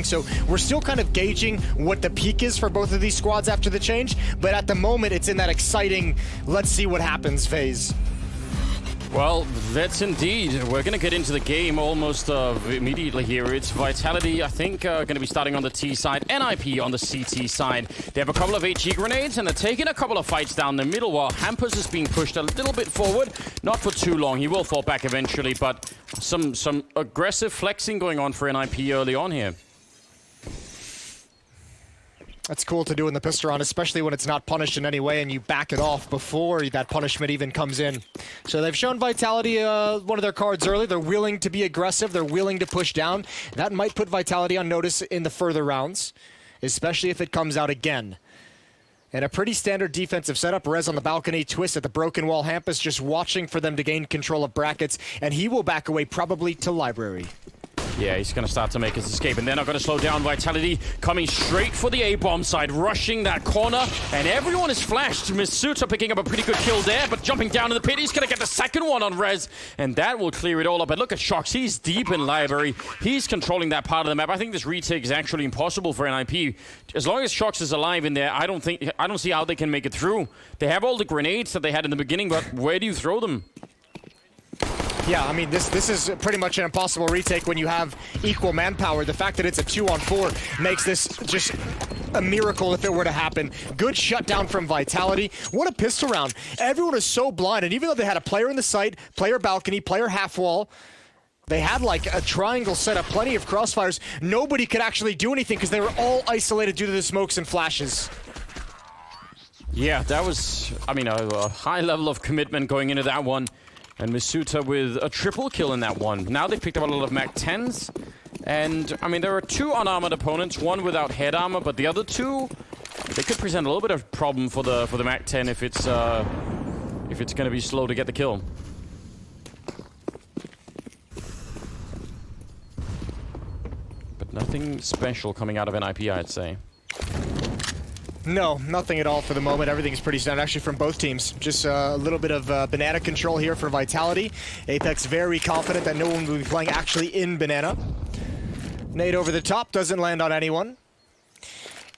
So we're still kind of gauging what the peak is for both of these squads after the change, but at the moment it's in that exciting, let's see what happens phase. Well, that's indeed. We're going to get into the game almost immediately here. It's Vitality, I think, going to be starting on the T side, NIP on the CT side. They have a couple of HE grenades, and they're taking a couple of fights down the middle while Hampus is being pushed a little bit forward. Not for too long. He will fall back eventually, but some aggressive flexing going on for NIP early on here. That's cool to do in the pistol round, especially when it's not punished in any way and you back it off before that punishment even comes in. So they've shown Vitality one of their cards early. They're willing to be aggressive. They're willing to push down. That might put Vitality on notice in the further rounds, especially if it comes out again. And a pretty standard defensive setup. Rez on the balcony, Twist at the broken wall. Hampus just watching for them to gain control of brackets, and he will back away probably to Library. Yeah, he's going to start to make his escape, and they're not going to slow down. Vitality coming straight for the A-bomb side, rushing that corner, and everyone is flashed. Misuta picking up a pretty good kill there, but jumping down in the pit, he's going to get the second one on Rez, and that will clear it all up. And look at Shox, he's deep in Library. He's controlling that part of the map. I think this retake is actually impossible for NIP. As long as Shox is alive in there, I don't see how they can make it through. They have all the grenades that they had in the beginning, but where do you throw them? Yeah, I mean, this is pretty much an impossible retake when you have equal manpower. The fact that it's a 2-on-4 makes this just a miracle if it were to happen. Good shutdown from Vitality. What a pistol round. Everyone is so blind, and even though they had a player in the site, player balcony, player half wall, they had like a triangle set up, plenty of crossfires. Nobody could actually do anything because they were all isolated due to the smokes and flashes. Yeah, that was, I mean, a high level of commitment going into that one. And Misuta with a triple kill in that one. Now they've picked up a lot of Mac 10s. And, I mean, there are two unarmored opponents, one without head armor, but the other two, they could present a little bit of problem for the Mac 10 if it's going to be slow to get the kill. But nothing special coming out of NIP, I'd say. No, nothing at all for the moment. Everything's pretty standard, actually, from both teams. Just a little bit of banana control here for Vitality. Apex very confident that no one will be playing actually in banana. Nade over the top, doesn't land on anyone.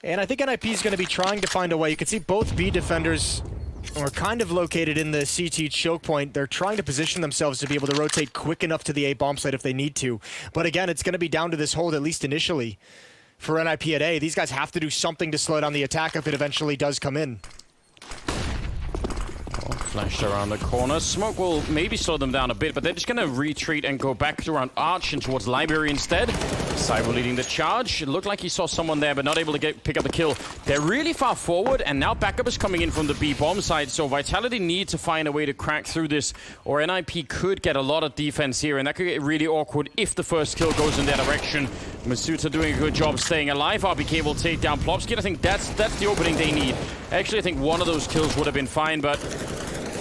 And I think NIP is going to be trying to find a way. You can see both B defenders are kind of located in the CT choke point. They're trying to position themselves to be able to rotate quick enough to the A bomb site if they need to. But again, it's going to be down to this hold, at least initially. For NIP at A, these guys have to do something to slow down the attack if it eventually does come in. Flashed around the corner. Smoke will maybe slow them down a bit, but they're just going to retreat and go back around Arch and towards Library instead. Cyber leading the charge. It looked like he saw someone there, but not able to pick up the kill. They're really far forward, and now backup is coming in from the B bomb side, so Vitality need to find a way to crack through this, or NIP could get a lot of defense here, and that could get really awkward if the first kill goes in their direction. Masuta doing a good job staying alive. RBK will take down Plopsky. I think that's the opening they need. Actually, I think one of those kills would have been fine, but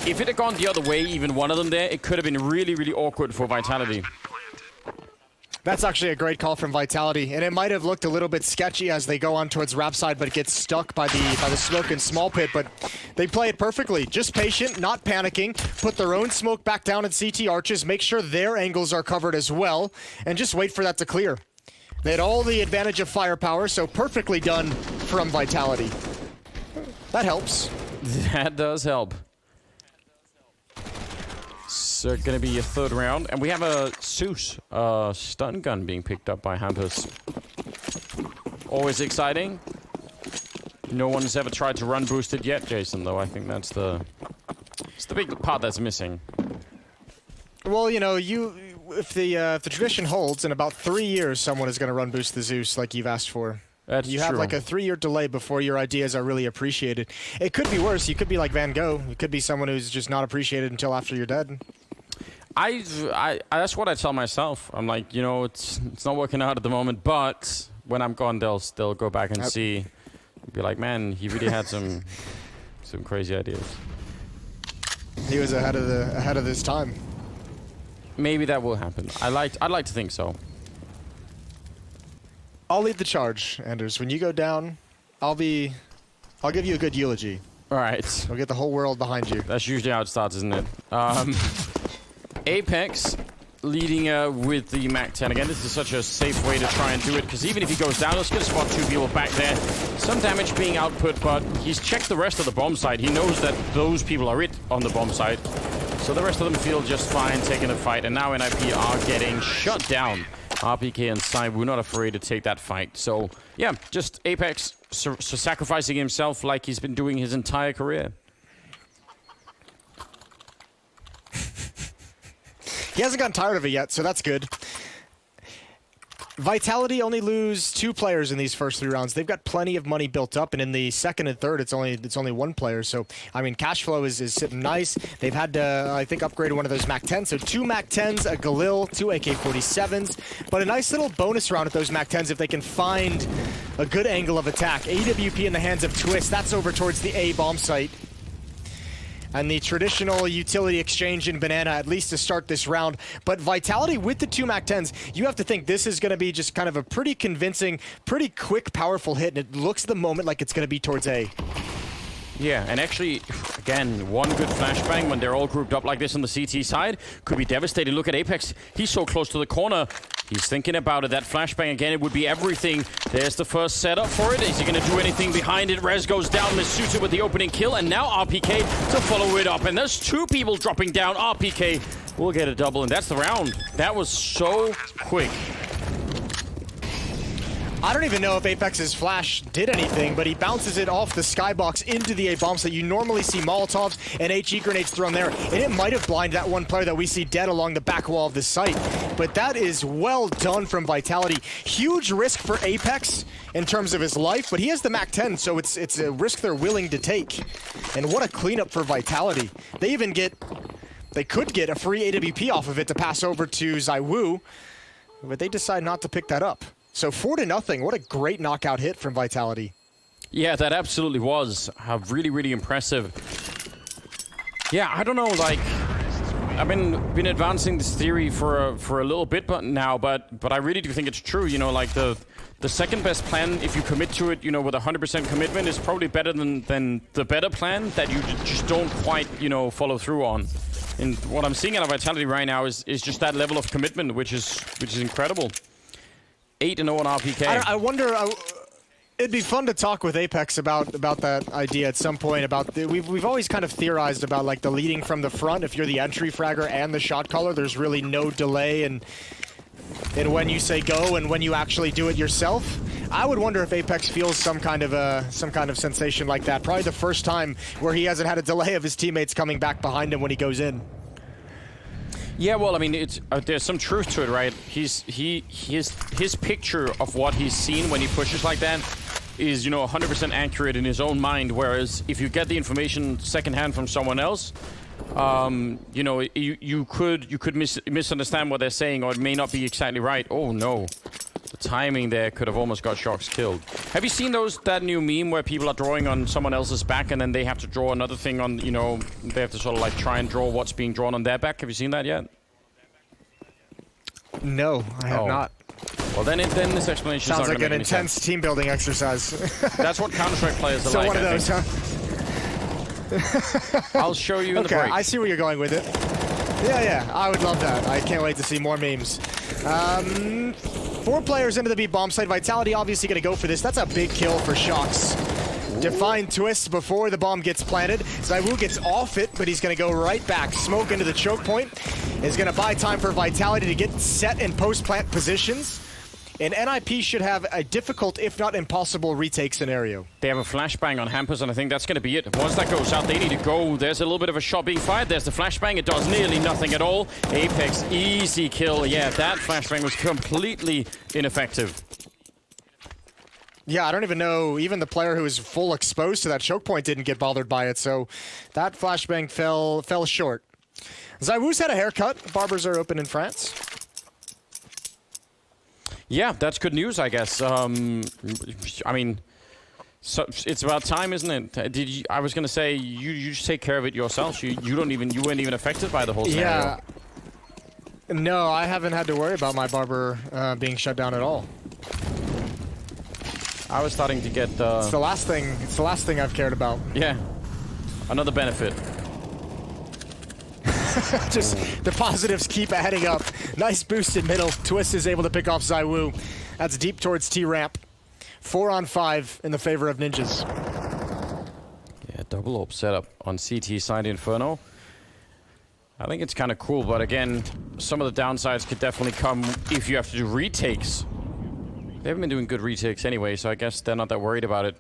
if it had gone the other way, even one of them there, it could have been really, really awkward for Vitality. That's actually a great call from Vitality, and it might have looked a little bit sketchy as they go on towards Rap side, but it gets stuck by the smoke and small pit, but they play it perfectly. Just patient, not panicking, put their own smoke back down at CT arches, make sure their angles are covered as well, and just wait for that to clear. They had all the advantage of firepower, so perfectly done from Vitality. That helps. That does help. So going to be a third round, and we have a Zeus stun gun being picked up by Hampus. Always exciting. No one's ever tried to run boost it yet, Jason, though. I think it's the big part that's missing. Well, you know, if the tradition holds, in about 3 years, someone is going to run boost the Zeus like you've asked for. That's you have true. like a 3-year delay before your ideas are really appreciated. It could be worse. You could be like Van Gogh. You could be someone who's just not appreciated until after you're dead. That's what I tell myself. I'm like, you know, it's not working out at the moment, but when I'm gone, they'll go back and see, be like, man, he really had some crazy ideas. He was ahead of his time. Maybe that will happen. I'd like to think so. I'll lead the charge, Anders. When you go down, I'll give you a good eulogy. All right. I'll get the whole world behind you. That's usually how it starts, isn't it? Apex leading with the MAC-10. Again, this is such a safe way to try and do it, because even if he goes down, he's going to spot 2 people back there. Some damage being output, but he's checked the rest of the bomb site. He knows that those people are it on the bomb site. So the rest of them feel just fine taking the fight, and now NIP are getting shut down. RPK and Cybu not afraid to take that fight. So, yeah, just Apex sacrificing himself like he's been doing his entire career. He hasn't gotten tired of it yet, so that's good. Vitality only lose 2 players in these first 3 rounds. They've got plenty of money built up, and in the second and third, it's only 1 player. So, I mean, cash flow is sitting nice. They've had to, I think, upgrade one of those MAC-10s. So 2 MAC-10s, a Galil, 2 AK-47s. But a nice little bonus round at those MAC-10s if they can find a good angle of attack. AWP in the hands of Twist. That's over towards the A bomb site. And the traditional utility exchange in Banana, at least to start this round. But Vitality with the 2 MAC-10s, you have to think this is going to be just kind of a pretty convincing, pretty quick, powerful hit. And it looks at the moment like it's going to be towards A. Yeah, and actually, again, one good flashbang when they're all grouped up like this on the CT side could be devastating. Look at Apex. He's so close to the corner. He's thinking about it. That flashbang, again, it would be everything. There's the first setup for it. Is he going to do anything behind it? Rez goes down. Misuta with the opening kill, and now RPK to follow it up. And there's 2 people dropping down. RPK will get a double, and that's the round. That was so quick. I don't even know if Apex's flash did anything, but he bounces it off the skybox into the A bomb site. You normally see Molotovs and HE grenades thrown there, and it might have blinded that one player that we see dead along the back wall of the site. But that is well done from Vitality. Huge risk for Apex in terms of his life, but he has the MAC-10, so it's a risk they're willing to take. And what a cleanup for Vitality. They could get a free AWP off of it to pass over to Zaiwu, but they decide not to pick that up. So 4-0, what a great knockout hit from Vitality. Yeah, that absolutely was really, really impressive. Yeah, I don't know, like, I've been advancing this theory for a little bit now, but I really do think it's true. You know, like the second best plan, if you commit to it, you know, with 100% commitment, is probably better than the better plan that you just don't quite, you know, follow through on. And what I'm seeing out of Vitality right now is just that level of commitment, which is incredible. 8-0 on RPK. I wonder. It'd be fun to talk with Apex about that idea at some point. We've always kind of theorized about like the leading from the front. If you're the entry fragger and the shot caller, there's really no delay in when you say go and when you actually do it yourself. I would wonder if Apex feels some kind of sensation like that. Probably the first time where he hasn't had a delay of his teammates coming back behind him when he goes in. Yeah, well, I mean, it's there's some truth to it, right? His picture of what he's seen when he pushes like that is, you know, 100% accurate in his own mind. Whereas if you get the information secondhand from someone else, you know, you could misunderstand what they're saying, or it may not be exactly right. Oh no, the timing there could have almost got Shox killed. Have you seen that new meme where people are drawing on someone else's back and then they have to draw another thing on, you know, they have to sort of like try and draw what's being drawn on their back? Have you seen that yet? No, I have not. Well, then this explanation sounds like an intense team building exercise. That's what Counter-Strike players are so like. So one of those, huh? I'll show you in the break. Okay, I see where you're going with it. Yeah, I would love that. I can't wait to see more memes. 4 players into the B bomb site. Vitality obviously going to go for this. That's a big kill for Shox. Define twist before the bomb gets planted. Zaiwu gets off it, but he's going to go right back. Smoke into the choke point is going to buy time for Vitality to get set in post-plant positions. And NIP should have a difficult, if not impossible, retake scenario. They have a flashbang on Hampers, and I think that's going to be it. Once that goes out, they need to go. There's a little bit of a shot being fired. There's the flashbang. It does nearly nothing at all. Apex, easy kill. Yeah, that flashbang was completely ineffective. Yeah, I don't even know. Even the player who was full exposed to that choke point didn't get bothered by it, so that flashbang fell short. Zaiwu's had a haircut. Barbers are open in France. Yeah, that's good news, I guess. I mean, so it's about time, isn't it? I was gonna say you just take care of it yourself. You weren't even affected by the whole scenario. Yeah. No, I haven't had to worry about my barber being shut down at all. I was starting to get. It's the last thing I've cared about. Yeah, another benefit. Just the positives keep adding up. Nice boost in middle. Twist is able to pick off ZywOo. That's deep towards T-ramp. 4 on 5 in the favor of Ninjas. Yeah, double AWP setup on CT side Inferno. I think it's kind of cool, but again, some of the downsides could definitely come if you have to do retakes. They haven't been doing good retakes anyway, so I guess they're not that worried about it.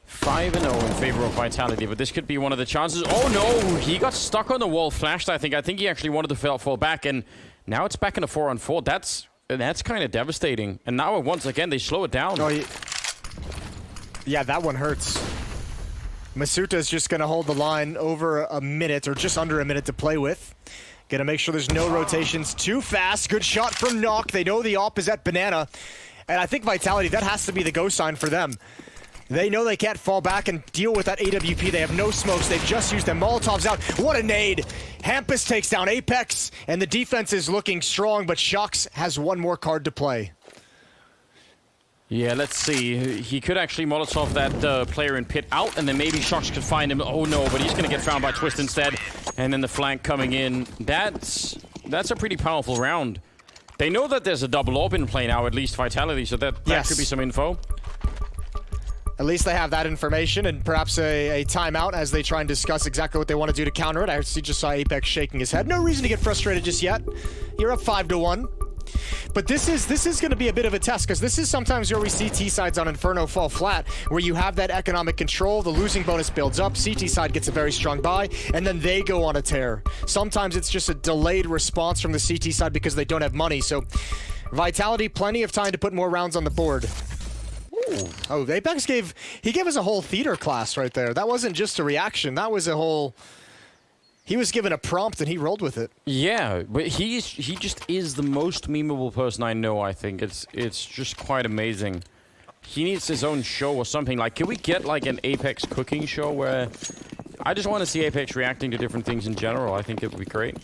5-0 in favor of Vitality, but this could be one of the chances. Oh no, he got stuck on the wall, flashed, I think. I think he actually wanted to fall back, and now it's back in a 4-on-4. That's kind of devastating. And now once again, they slow it down. Oh, yeah, that one hurts. Masuta's just going to hold the line over a minute, or just under a minute to play with. Going to make sure there's no rotations too fast. Good shot from Knock. They know the AWP is at Banana. And I think Vitality, that has to be the go sign for them. They know they can't fall back and deal with that AWP. They have no smokes. They've just used them. Molotov's out. What a nade. Hampus takes down Apex, and the defense is looking strong, but Shox has one more card to play. Yeah, let's see. He could actually Molotov that player in pit out, and then maybe Shox could find him. Oh no, but he's going to get found by Twist instead. And then the flank coming in. That's a pretty powerful round. They know that there's a double AWP in play now, at least Vitality, so that could be some info. At least they have that information, and perhaps a timeout as they try and discuss exactly what they want to do to counter it. I just saw Apex shaking his head. No reason to get frustrated just yet. You're up 5-1. But this is going to be a bit of a test, because this is sometimes where we see T-sides on Inferno fall flat, where you have that economic control, the losing bonus builds up, CT side gets a very strong buy, and then they go on a tear. Sometimes it's just a delayed response from the CT side because they don't have money. So Vitality, plenty of time to put more rounds on the board. Ooh. Oh, Apex gave us a whole theater class right there. That wasn't just a reaction. That was a whole... He was given a prompt and he rolled with it. Yeah, but he just is the most memeable person I know, I think. It's just quite amazing. He needs his own show or something. Like, can we get like an Apex cooking show where... I just want to see Apex reacting to different things in general. I think it would be great.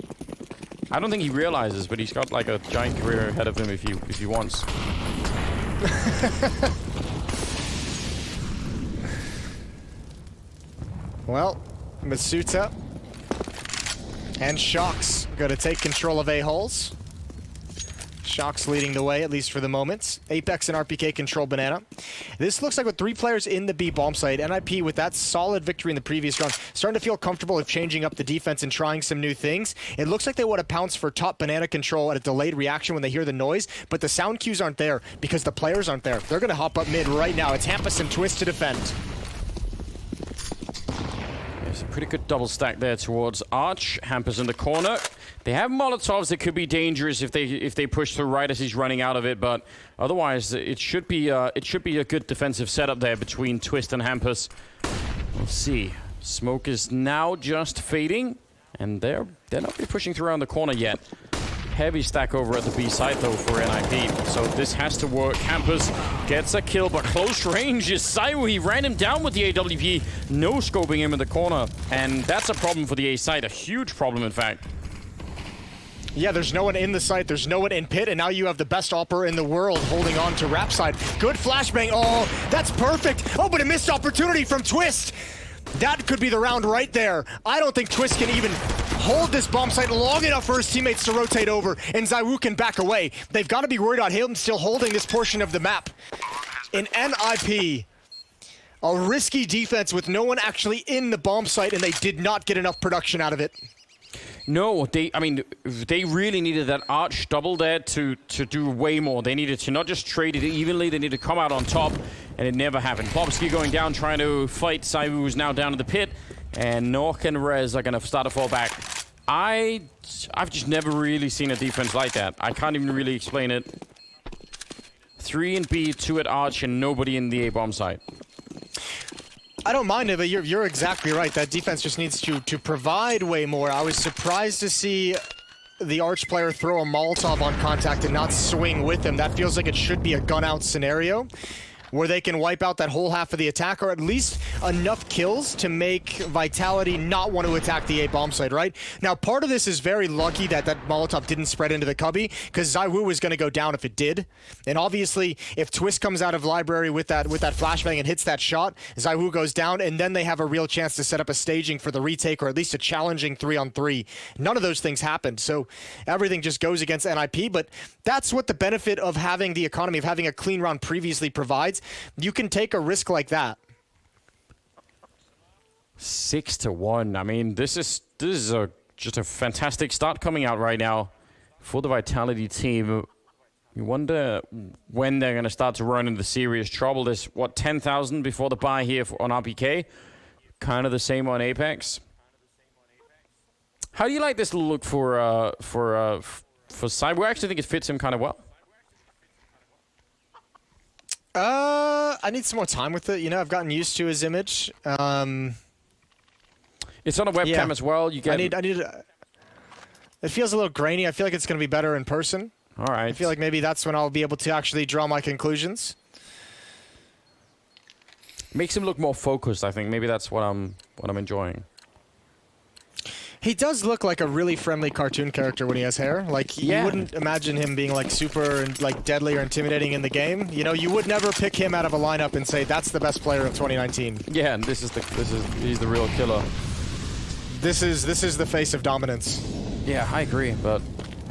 I don't think he realizes, but he's got like a giant career ahead of him if he wants. Well, Masuta and Shox going to take control of A-holes. Shox leading the way, at least for the moment. Apex and RPK control Banana. This looks like with 3 players in the B bomb site, NIP with that solid victory in the previous round, starting to feel comfortable with changing up the defense and trying some new things. It looks like they want to pounce for top Banana control at a delayed reaction when they hear the noise, but the sound cues aren't there because the players aren't there. They're going to hop up mid right now. It's Hampus and Twist to defend. There's a pretty good double stack there towards Arch. Hampus in the corner. They have Molotovs that could be dangerous if they push through right as he's running out of it, but otherwise it should be a good defensive setup there between Twist and Hampus. We'll see. Smoke is now just fading, and they're not really pushing through around the corner yet. Heavy stack over at the B side though for NIP, so this has to work. Hampus gets a kill, but close range is ZywOo. He ran him down with the AWP, no scoping him in the corner, and that's a problem for the A side, a huge problem in fact. Yeah, there's no one in the site, there's no one in pit, and now you have the best opera in the world holding on to Rap side. Good flashbang. Oh, that's perfect. Oh, but a missed opportunity from Twist. That could be the round right there. I don't think Twist can even hold this bomb site long enough for his teammates to rotate over, and ZywOo can back away. They've got to be worried about him still holding this portion of the map. In NIP, a risky defense with no one actually in the bomb site, and they did not get enough production out of it. No, they really needed that Arch double there to do way more. They needed to not just trade it evenly, they needed to come out on top, and it never happened. Bobsky going down, trying to fight ZywOo, who's now down in the pit, and Nork and Rez are going to start to fall back. I've just never really seen a defense like that. I can't even really explain it. 3 in B, 2 at Arch, and nobody in the A-bomb side. I don't mind it, but you're exactly right. That defense just needs to provide way more. I was surprised to see the Arch player throw a Molotov on contact and not swing with him. That feels like it should be a gun-out scenario. where they can wipe out that whole half of the attack, or at least enough kills to make Vitality not want to attack the A bomb site, right? Now, part of this is very lucky that that Molotov didn't spread into the cubby, because ZywOo was going to go down if it did. And obviously, if Twist comes out of library with that flashbang and hits that shot, ZywOo goes down, and then they have a real chance to set up a staging for the retake, or at least a challenging 3-on-3. None of those things happened, so everything just goes against NIP, but that's what the benefit of having the economy, of having a clean round previously provides. You can take a risk like that. 6-1. I mean, this is just a fantastic start coming out right now for the Vitality team. You wonder when they're going to start to run into serious trouble. There's, what, 10,000 before the buy here on RPK? Kind of the same on Apex. How do you like this look for ZywOo? I actually think it fits him kind of well. I need some more time with it. You know, I've gotten used to his image. It's on a webcam as well. You get. I need. It feels a little grainy. I feel like it's going to be better in person. All right. I feel like maybe that's when I'll be able to actually draw my conclusions. Makes him look more focused, I think. Maybe that's what I'm enjoying. He does look like a really friendly cartoon character when he has hair. Like, you wouldn't imagine him being like super like deadly or intimidating in the game. You know, you would never pick him out of a lineup and say that's the best player of 2019. Yeah, and he's the real killer. This is the face of dominance. Yeah, I agree, but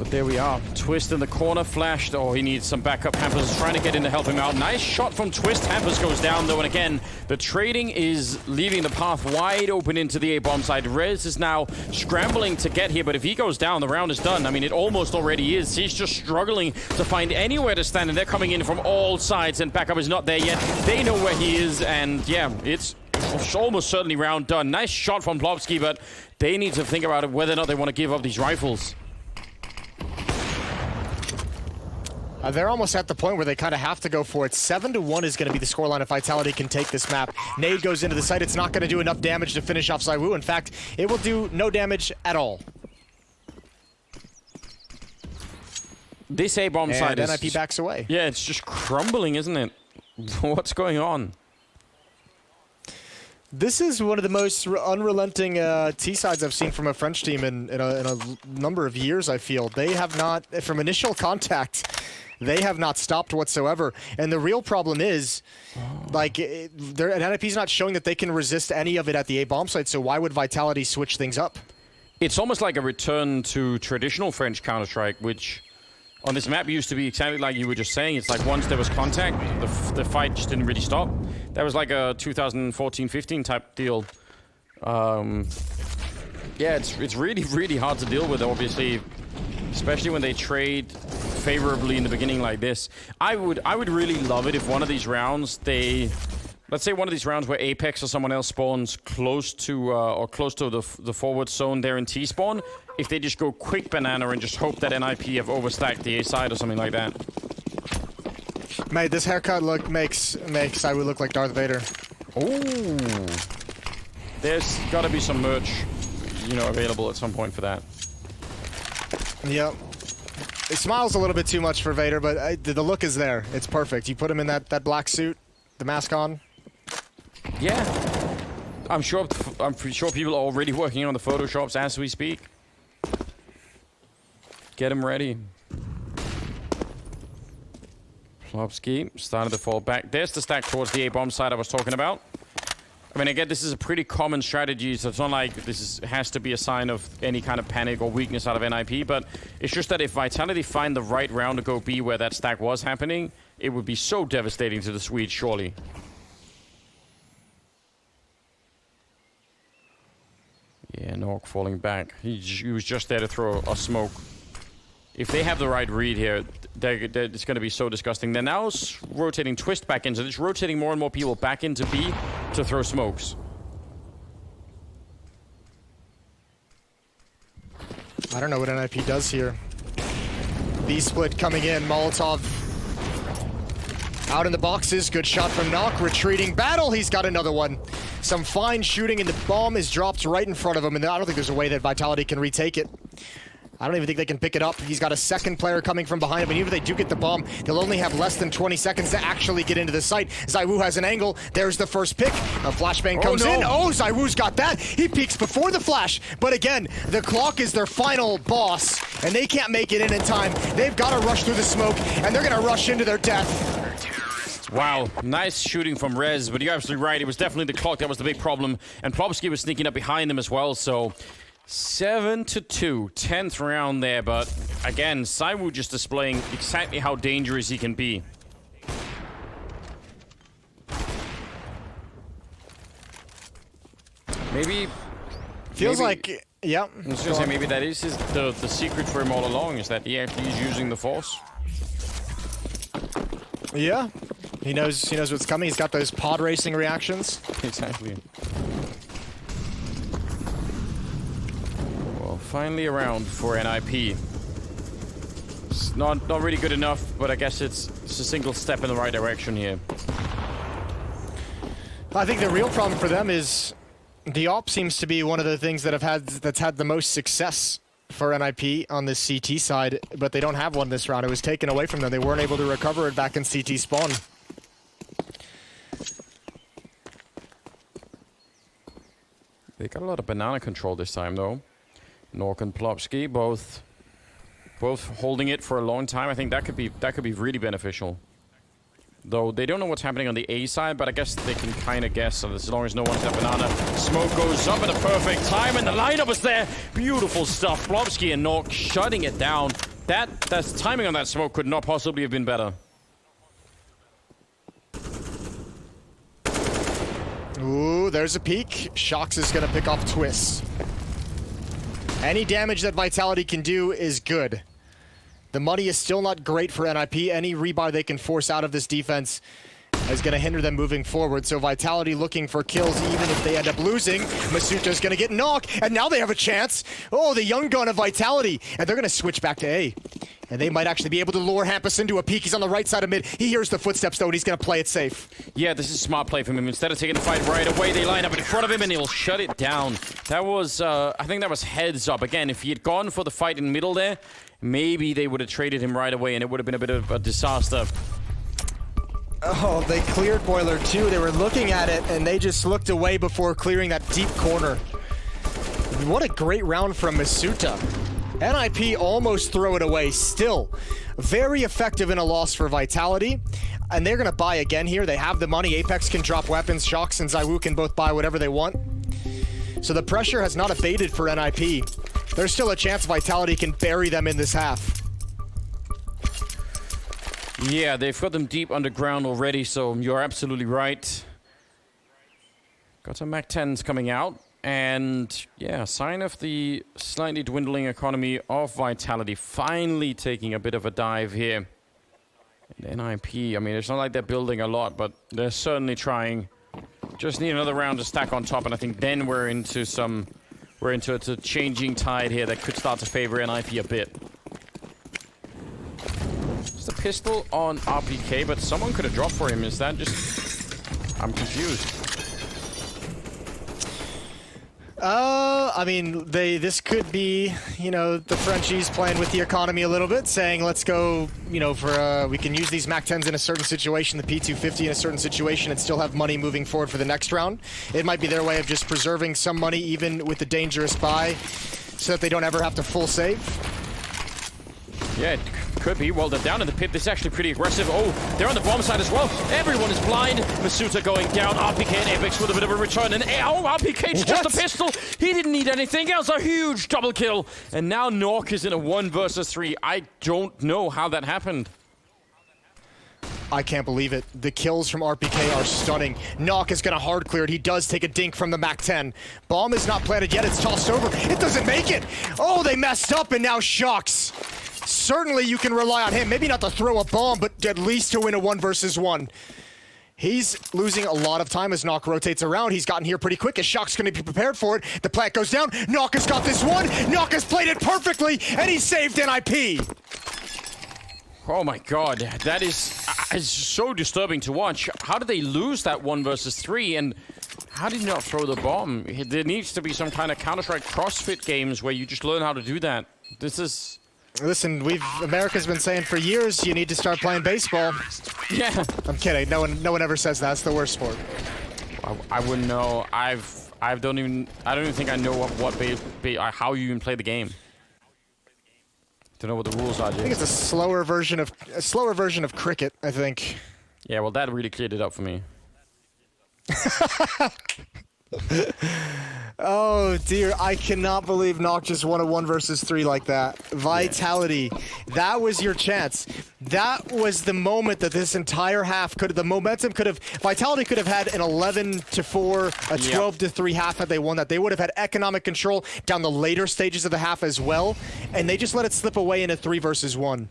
there we are. Twist in the corner, flashed. Oh, he needs some backup. Hampers is trying to get in to help him out. Nice shot from Twist. Hampers goes down, though, and again, the trading is leaving the path wide open into the A-bomb side. Rez is now scrambling to get here, but if he goes down, the round is done. I mean, it almost already is. He's just struggling to find anywhere to stand, and they're coming in from all sides, and backup is not there yet. They know where he is, and yeah, it's almost certainly round done. Nice shot from Plopsky, but they need to think about it, whether or not they want to give up these rifles. They're almost at the point where they kind of have to go for it. 7-1 is going to be the scoreline if Vitality can take this map. Nade goes into the site. It's not going to do enough damage to finish off ZywOo. In fact, it will do no damage at all. This A-bomb side is... NIP backs away. Yeah, it's just crumbling, isn't it? What's going on? This is one of the most unrelenting T-sides I've seen from a French team in a number of years, I feel. They have not, from initial contact, they have not stopped whatsoever. And the real problem is, like, NIP's not showing that they can resist any of it at the A-bomb site, so why would Vitality switch things up? It's almost like a return to traditional French Counter-Strike, which on this map used to be exactly like you were just saying. It's like once there was contact, the fight just didn't really stop. That was like a 2014-15 type deal. Yeah, it's really, really hard to deal with, obviously, especially when they trade favorably in the beginning like this. I would really love it if one of these rounds, let's say one of these rounds where Apex or someone else spawns close to the forward zone there in T-spawn, if they just go quick banana and just hope that NIP have overstacked the A side or something like that. Mate, this haircut look makes ZywOo look like Darth Vader. Ooh. There's got to be some merch, you know, available at some point for that. Yep. It smiles a little bit too much for Vader, but the look is there. It's perfect. You put him in that black suit, the mask on. Yeah. I'm sure people are already working on the Photoshops as we speak. Get him ready. Plopsky started to fall back. There's the stack towards the A-bomb side I was talking about. I mean, again, this is a pretty common strategy, so it's not like this has to be a sign of any kind of panic or weakness out of NIP, but it's just that if Vitality find the right round to go B where that stack was happening, it would be so devastating to the Swedes, surely. Yeah, Nork falling back. He was just there to throw a smoke. If they have the right read here, it's going to be so disgusting. They're now rotating Twist back in, so it's rotating more and more people back into B to throw smokes. I don't know what NIP does here. B split coming in, Molotov out in the boxes. Good shot from Nock, retreating battle. He's got another one. Some fine shooting, and the bomb is dropped right in front of him, and I don't think there's a way that Vitality can retake it. I don't even think they can pick it up. He's got a second player coming from behind him, and even if they do get the bomb, they'll only have less than 20 seconds to actually get into the site. ZywOo has an angle. There's the first pick. A flashbang comes in. Oh, ZywOo's got that. He peeks before the flash. But again, the clock is their final boss, and they can't make it in time. They've got to rush through the smoke, and they're going to rush into their death. Wow, nice shooting from Rez, but you're absolutely right. It was definitely the clock that was the big problem, and Plopsky was sneaking up behind them as well, so 7-2, 10th round there, but again, ZywOo just displaying exactly how dangerous he can be. Maybe... Feels like... Yeah. I was gonna say, maybe that is the secret for him all along, is that he actually is using the Force. Yeah. He knows what's coming. He's got those pod racing reactions. Exactly. Well, finally around for NIP. It's not really good enough, but I guess it's a single step in the right direction here. I think the real problem for them is the AWP seems to be one of the things that's had the most success for NIP on this CT side, but they don't have one this round. It was taken away from them. They weren't able to recover it back in CT spawn. They got a lot of banana control this time, though. Nork and Plopsky both holding it for a long time. I think that could be really beneficial. Though they don't know what's happening on the A side, but I guess they can kind of guess. So as long as no one's at banana, smoke goes up at a perfect time, and the lineup is there. Beautiful stuff. Plopsky and Nork shutting it down. That's timing on that smoke could not possibly have been better. Ooh, there's a peek. Shox is going to pick off Twist. Any damage that Vitality can do is good. The money is still not great for NIP. Any rebuy they can force out of this defense is going to hinder them moving forward. So Vitality looking for kills even if they end up losing. Masuto's going to get knocked, and now they have a chance. Oh, the young gun of Vitality. And they're going to switch back to A. And they might actually be able to lure Hampus into a peek. He's on the right side of mid. He hears the footsteps, though, and he's going to play it safe. Yeah, this is a smart play from him. Instead of taking the fight right away, they line up in front of him, and he'll shut it down. That was, I think that was heads up. Again, if he had gone for the fight in the middle there, maybe they would have traded him right away, and it would have been a bit of a disaster. Oh, they cleared Boiler 2. They were looking at it, and they just looked away before clearing that deep corner. What a great round from Masuta. NIP almost throw it away. Still, very effective in a loss for Vitality. And they're going to buy again here. They have the money. Apex can drop weapons. Shox and ZywOo can both buy whatever they want. So the pressure has not abated for NIP. There's still a chance Vitality can bury them in this half. Yeah, they've got them deep underground already, so you're absolutely right. Got some MAC-10s coming out. And yeah, sign of the slightly dwindling economy of Vitality finally taking a bit of a dive here. And NIP, I mean, it's not like they're building a lot, but they're certainly trying. Just need another round to stack on top, and I think then we're into a changing tide here that could start to favor NIP a bit. Just a pistol on RPK, but someone could have dropped for him. Is that just... I'm confused. I mean, this could be, you know, the Frenchies playing with the economy a little bit, saying, let's go, you know, for, we can use these MAC-10s in a certain situation, the P250 in a certain situation, and still have money moving forward for the next round. It might be their way of just preserving some money, even with the dangerous buy, so that they don't ever have to full save. Yeah, it could be. Well, they're down in the pit. This is actually pretty aggressive. Oh, they're on the bomb side as well. Everyone is blind. Masuta going down. RPK and Apex with a bit of a return. And oh, RPK's just a pistol. He didn't need anything else. A huge double kill. And now Nork is in a 1 versus 3. I don't know how that happened. I can't believe it. The kills from RPK are stunning. Nock is going to hard clear it. He does take a dink from the MAC-10. Bomb is not planted yet. It's tossed over. It doesn't make it. Oh, they messed up, and now Shox. Certainly you can rely on him. Maybe not to throw a bomb, but at least to win a 1 versus 1. He's losing a lot of time as Nock rotates around. He's gotten here pretty quick as Shock's going to be prepared for it. The plant goes down. Nock has got this one. Nock has played it perfectly, and he saved NIP. Oh my god, that is so disturbing to watch. How did they lose that 1 versus 3, and how did he not throw the bomb? There needs to be some kind of Counter-Strike CrossFit games where you just learn how to do that. This is... Listen, America's been saying for years you need to start playing baseball. Yeah. I'm kidding. No one ever says that. It's the worst sport. I wouldn't know. I don't even think I know how you even play the game. Don't know what the rules are. I think it's a slower version of cricket, I think. Yeah, well, that really cleared it up for me. Oh dear, I cannot believe Nock just won a 1 versus 3 like that. Vitality, that was your chance. That was the moment that this entire half Vitality could have had an 11-4, a 12-3 half had they won that. They would have had economic control down the later stages of the half as well, and they just let it slip away in a 3 versus 1.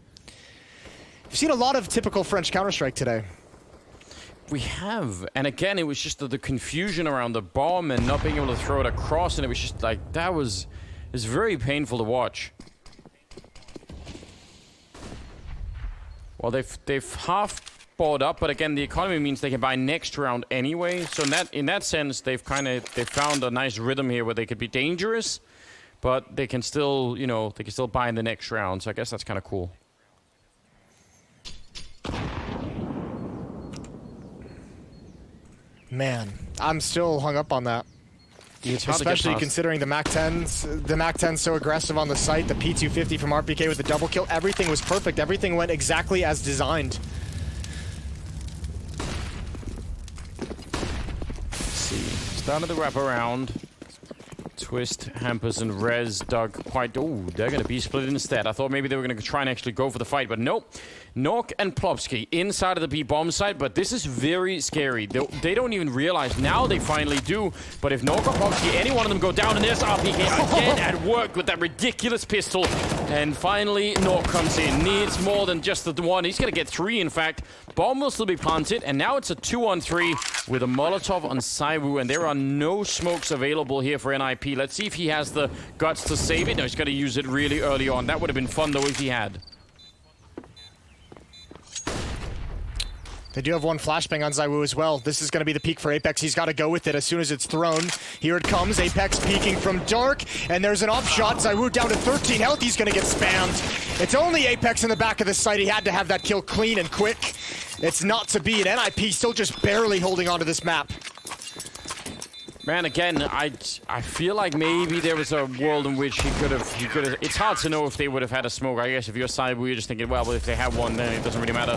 You've seen a lot of typical French Counter-Strike today. We have, and again, it was just the confusion around the bomb and not being able to throw it across, and it was just like, it was very painful to watch. Well, they've half bought up, but again, the economy means they can buy next round anyway. So in that sense, they've found a nice rhythm here where they could be dangerous, but they can still, they can still buy in the next round. So I guess that's kind of cool. Man, I'm still hung up on that. Especially considering the MAC-10's so aggressive on the site, the P250 from RPK with the double kill, everything was perfect. Everything went exactly as designed. Let's see. Started the wrap around. Twist, Hampers, and Rez dug quite... Oh, they're going to be split instead. I thought maybe they were going to try and actually go for the fight, but nope. Nock and Plopsky inside of the B-bomb site, but this is very scary. They don't even realize. Now they finally do, but if Nock or Plopsky, any one of them go down, and there's RPK again at work with that ridiculous pistol. And finally, Nock comes in. Needs more than just the one. He's going to get 3, in fact. Bomb will still be planted, and now it's a 2-on-3 with a Molotov on Saiwu, and there are no smokes available here for NIP. Let's see if he has the guts to save it. No, he's going to use it really early on. That would have been fun, though, if he had. They do have one flashbang on Zaiwu as well. This is going to be the peak for Apex. He's got to go with it as soon as it's thrown. Here it comes. Apex peeking from dark, and there's an up shot. Zaiwu down to 13 health. He's going to get spammed. It's only Apex in the back of the site. He had to have that kill clean and quick. It's not to be. And NIP still just barely holding on to this map. Man, again, I feel like maybe there was a world in which he could have. It's hard to know if they would have had a smoke. I guess if you're Saibu, you're just thinking, well, if they have one, then it doesn't really matter.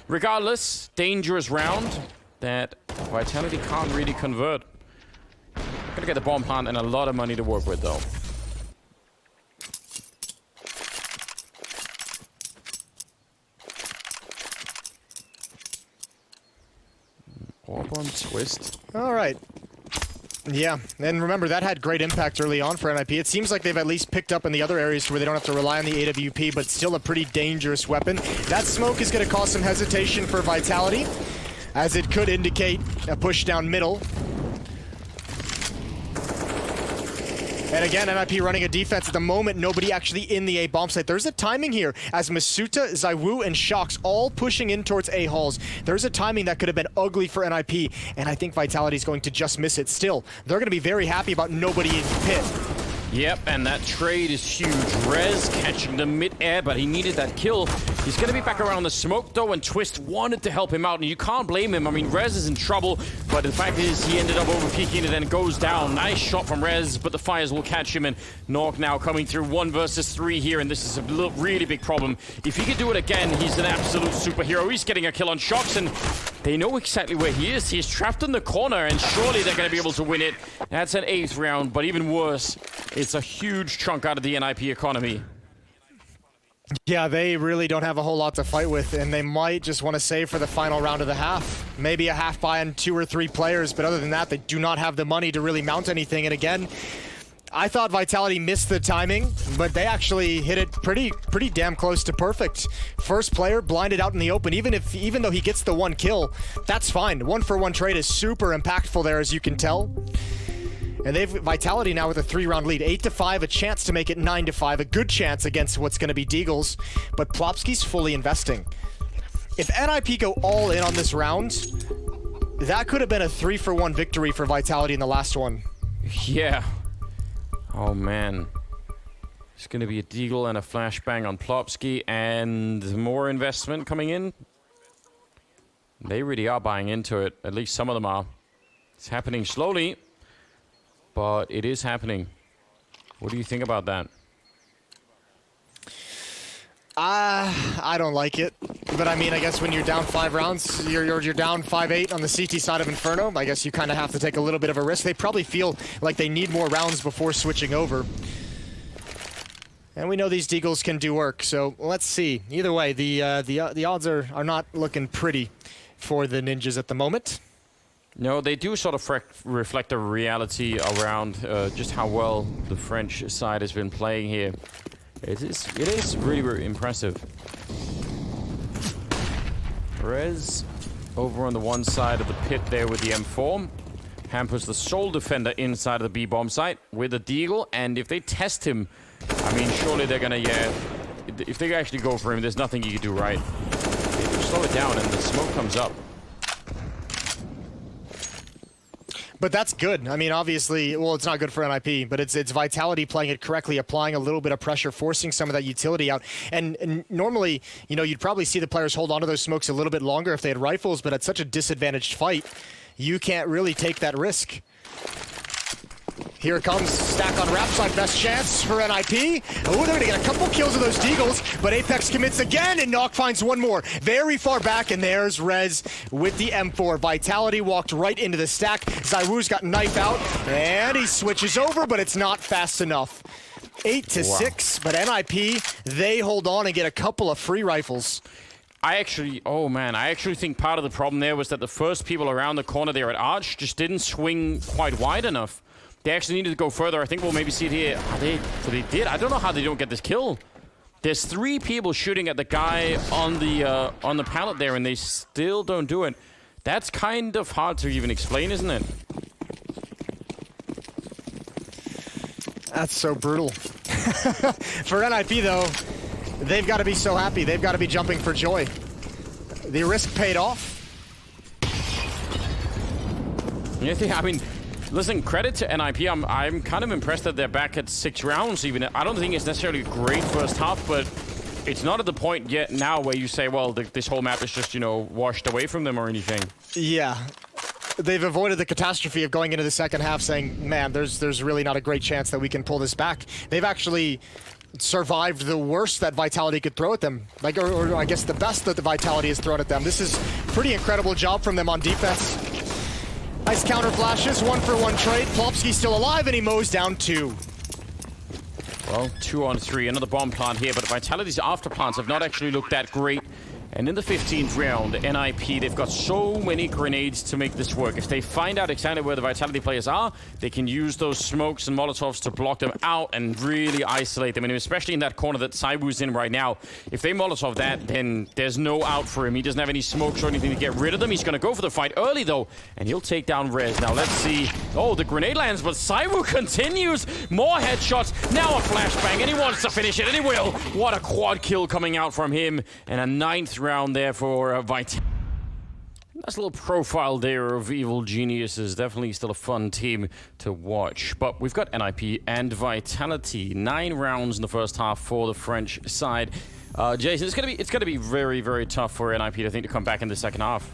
Regardless, dangerous round that Vitality can't really convert. Gonna get the bomb plant and a lot of money to work with, though. Orb on Twist. All right. Yeah, and remember, that had great impact early on for NIP. It seems like they've at least picked up in the other areas where they don't have to rely on the AWP, but still a pretty dangerous weapon. That smoke is going to cause some hesitation for Vitality, as it could indicate a push down middle. And again, NIP running a defense at the moment. Nobody actually in the A bomb site. There's a timing here as Masuta, Zaiwu, and Shox all pushing in towards A halls. There's a timing that could have been ugly for NIP, and I think Vitality is going to just miss it. Still, they're going to be very happy about nobody in pit. Yep, and that trade is huge. Rez catching the mid-air, but he needed that kill. He's going to be back around the smoke, though, and Twist wanted to help him out, and you can't blame him. I mean, Rez is in trouble, but the fact is he ended up over-peeking it and goes down. Nice shot from Rez, but the fires will catch him, and Nock now coming through 1 versus 3 here, and this is a really big problem. If he could do it again, he's an absolute superhero. He's getting a kill on Shox, and they know exactly where he is. He's trapped in the corner, and surely they're going to be able to win it. That's an 8th round, but even worse, it's a huge chunk out of the NIP economy. Yeah, they really don't have a whole lot to fight with, and they might just want to save for the final round of the half. Maybe a half buy on 2 or 3 players, but other than that, they do not have the money to really mount anything. And again, I thought Vitality missed the timing, but they actually hit it pretty damn close to perfect. First player blinded out in the open, even though he gets the 1 kill, that's fine. 1-for-1 trade is super impactful there, as you can tell. And they've Vitality now with a 3-round lead. 8-5, a chance to make it 9-5, a good chance against what's going to be Deagles. But Plopsky's fully investing. If NIP go all in on this round, that could have been a 3-for-1 victory for Vitality in the last one. Yeah. Oh, man. It's going to be a deagle and a flashbang on Plopsky, and more investment coming in. They really are buying into it. At least some of them are. It's happening slowly, but it is happening. What do you think about that? I don't like it. But I mean, I guess when you're down 5 rounds, you're down 5-8 on the CT side of Inferno. I guess you kind of have to take a little bit of a risk. They probably feel like they need more rounds before switching over. And we know these deagles can do work, so let's see. Either way, the odds are not looking pretty for the Ninjas at the moment. No, they do sort of reflect the reality around just how well the French side has been playing here. It is really, really impressive. Rez over on the one side of the pit there with the M4. Hampers the sole defender inside of the B-bomb site with a deagle, and if they test him, I mean, surely they're gonna, yeah, if they actually go for him, there's nothing you can do right. They slow it down and the smoke comes up. But that's good. I mean, obviously, well, it's not good for NIP, but it's Vitality playing it correctly, applying a little bit of pressure, forcing some of that utility out. And normally, you know, you'd probably see the players hold onto those smokes a little bit longer if they had rifles, but at such a disadvantaged fight, you can't really take that risk. Here it comes, stack on rap side, best chance for NIP. Oh, they're gonna get a couple kills of those deagles, but Apex commits again, and Nock finds one more. Very far back, and there's Rez with the M4. Vitality walked right into the stack. Zywoo's got knife out, and he switches over, but it's not fast enough. 8-6, but NIP, they hold on and get a couple of free rifles. I actually think part of the problem there was that the first people around the corner there at Arch just didn't swing quite wide enough. They actually needed to go further. I think we'll maybe see it here. They did. I don't know how they don't get this kill. There's 3 people shooting at the guy on the pallet there, and they still don't do it. That's kind of hard to even explain, isn't it? That's so brutal. For NIP, though, they've got to be so happy. They've got to be jumping for joy. The risk paid off. I mean, listen, credit to NIP. I'm kind of impressed that they're back at 6 rounds even. I don't think it's necessarily a great first half, but it's not at the point yet now where you say, well, this whole map is just, you know, washed away from them or anything. Yeah. They've avoided the catastrophe of going into the second half saying, man, there's really not a great chance that we can pull this back. They've actually survived the worst that Vitality could throw at them. Like, or I guess the best that the Vitality has thrown at them. This is pretty incredible job from them on defense. Nice counter flashes, 1-for-1 trade. Plopsky's still alive, and he mows down 2. Well, 2 on 3. Another bomb plant here, but Vitality's after plants have not actually looked that great. And in the 15th round, NIP, they've got so many grenades to make this work. If they find out exactly where the Vitality players are, they can use those smokes and Molotovs to block them out and really isolate them. And especially in that corner that Zywoo's in right now, if they Molotov that, then there's no out for him. He doesn't have any smokes or anything to get rid of them. He's going to go for the fight early, though, and he'll take down Rez. Now, let's see. Oh, the grenade lands, but Zywoo continues. More headshots. Now a flashbang, and he wants to finish it, and he will. What a quad kill coming out from him. And a 9th round there for Vitality. That's a little profile there of Evil Geniuses. Definitely still a fun team to watch. But we've got NIP and Vitality. 9 rounds in the first half for the French side. Jason, it's gonna be very, very tough for NIP, I think, to come back in the second half.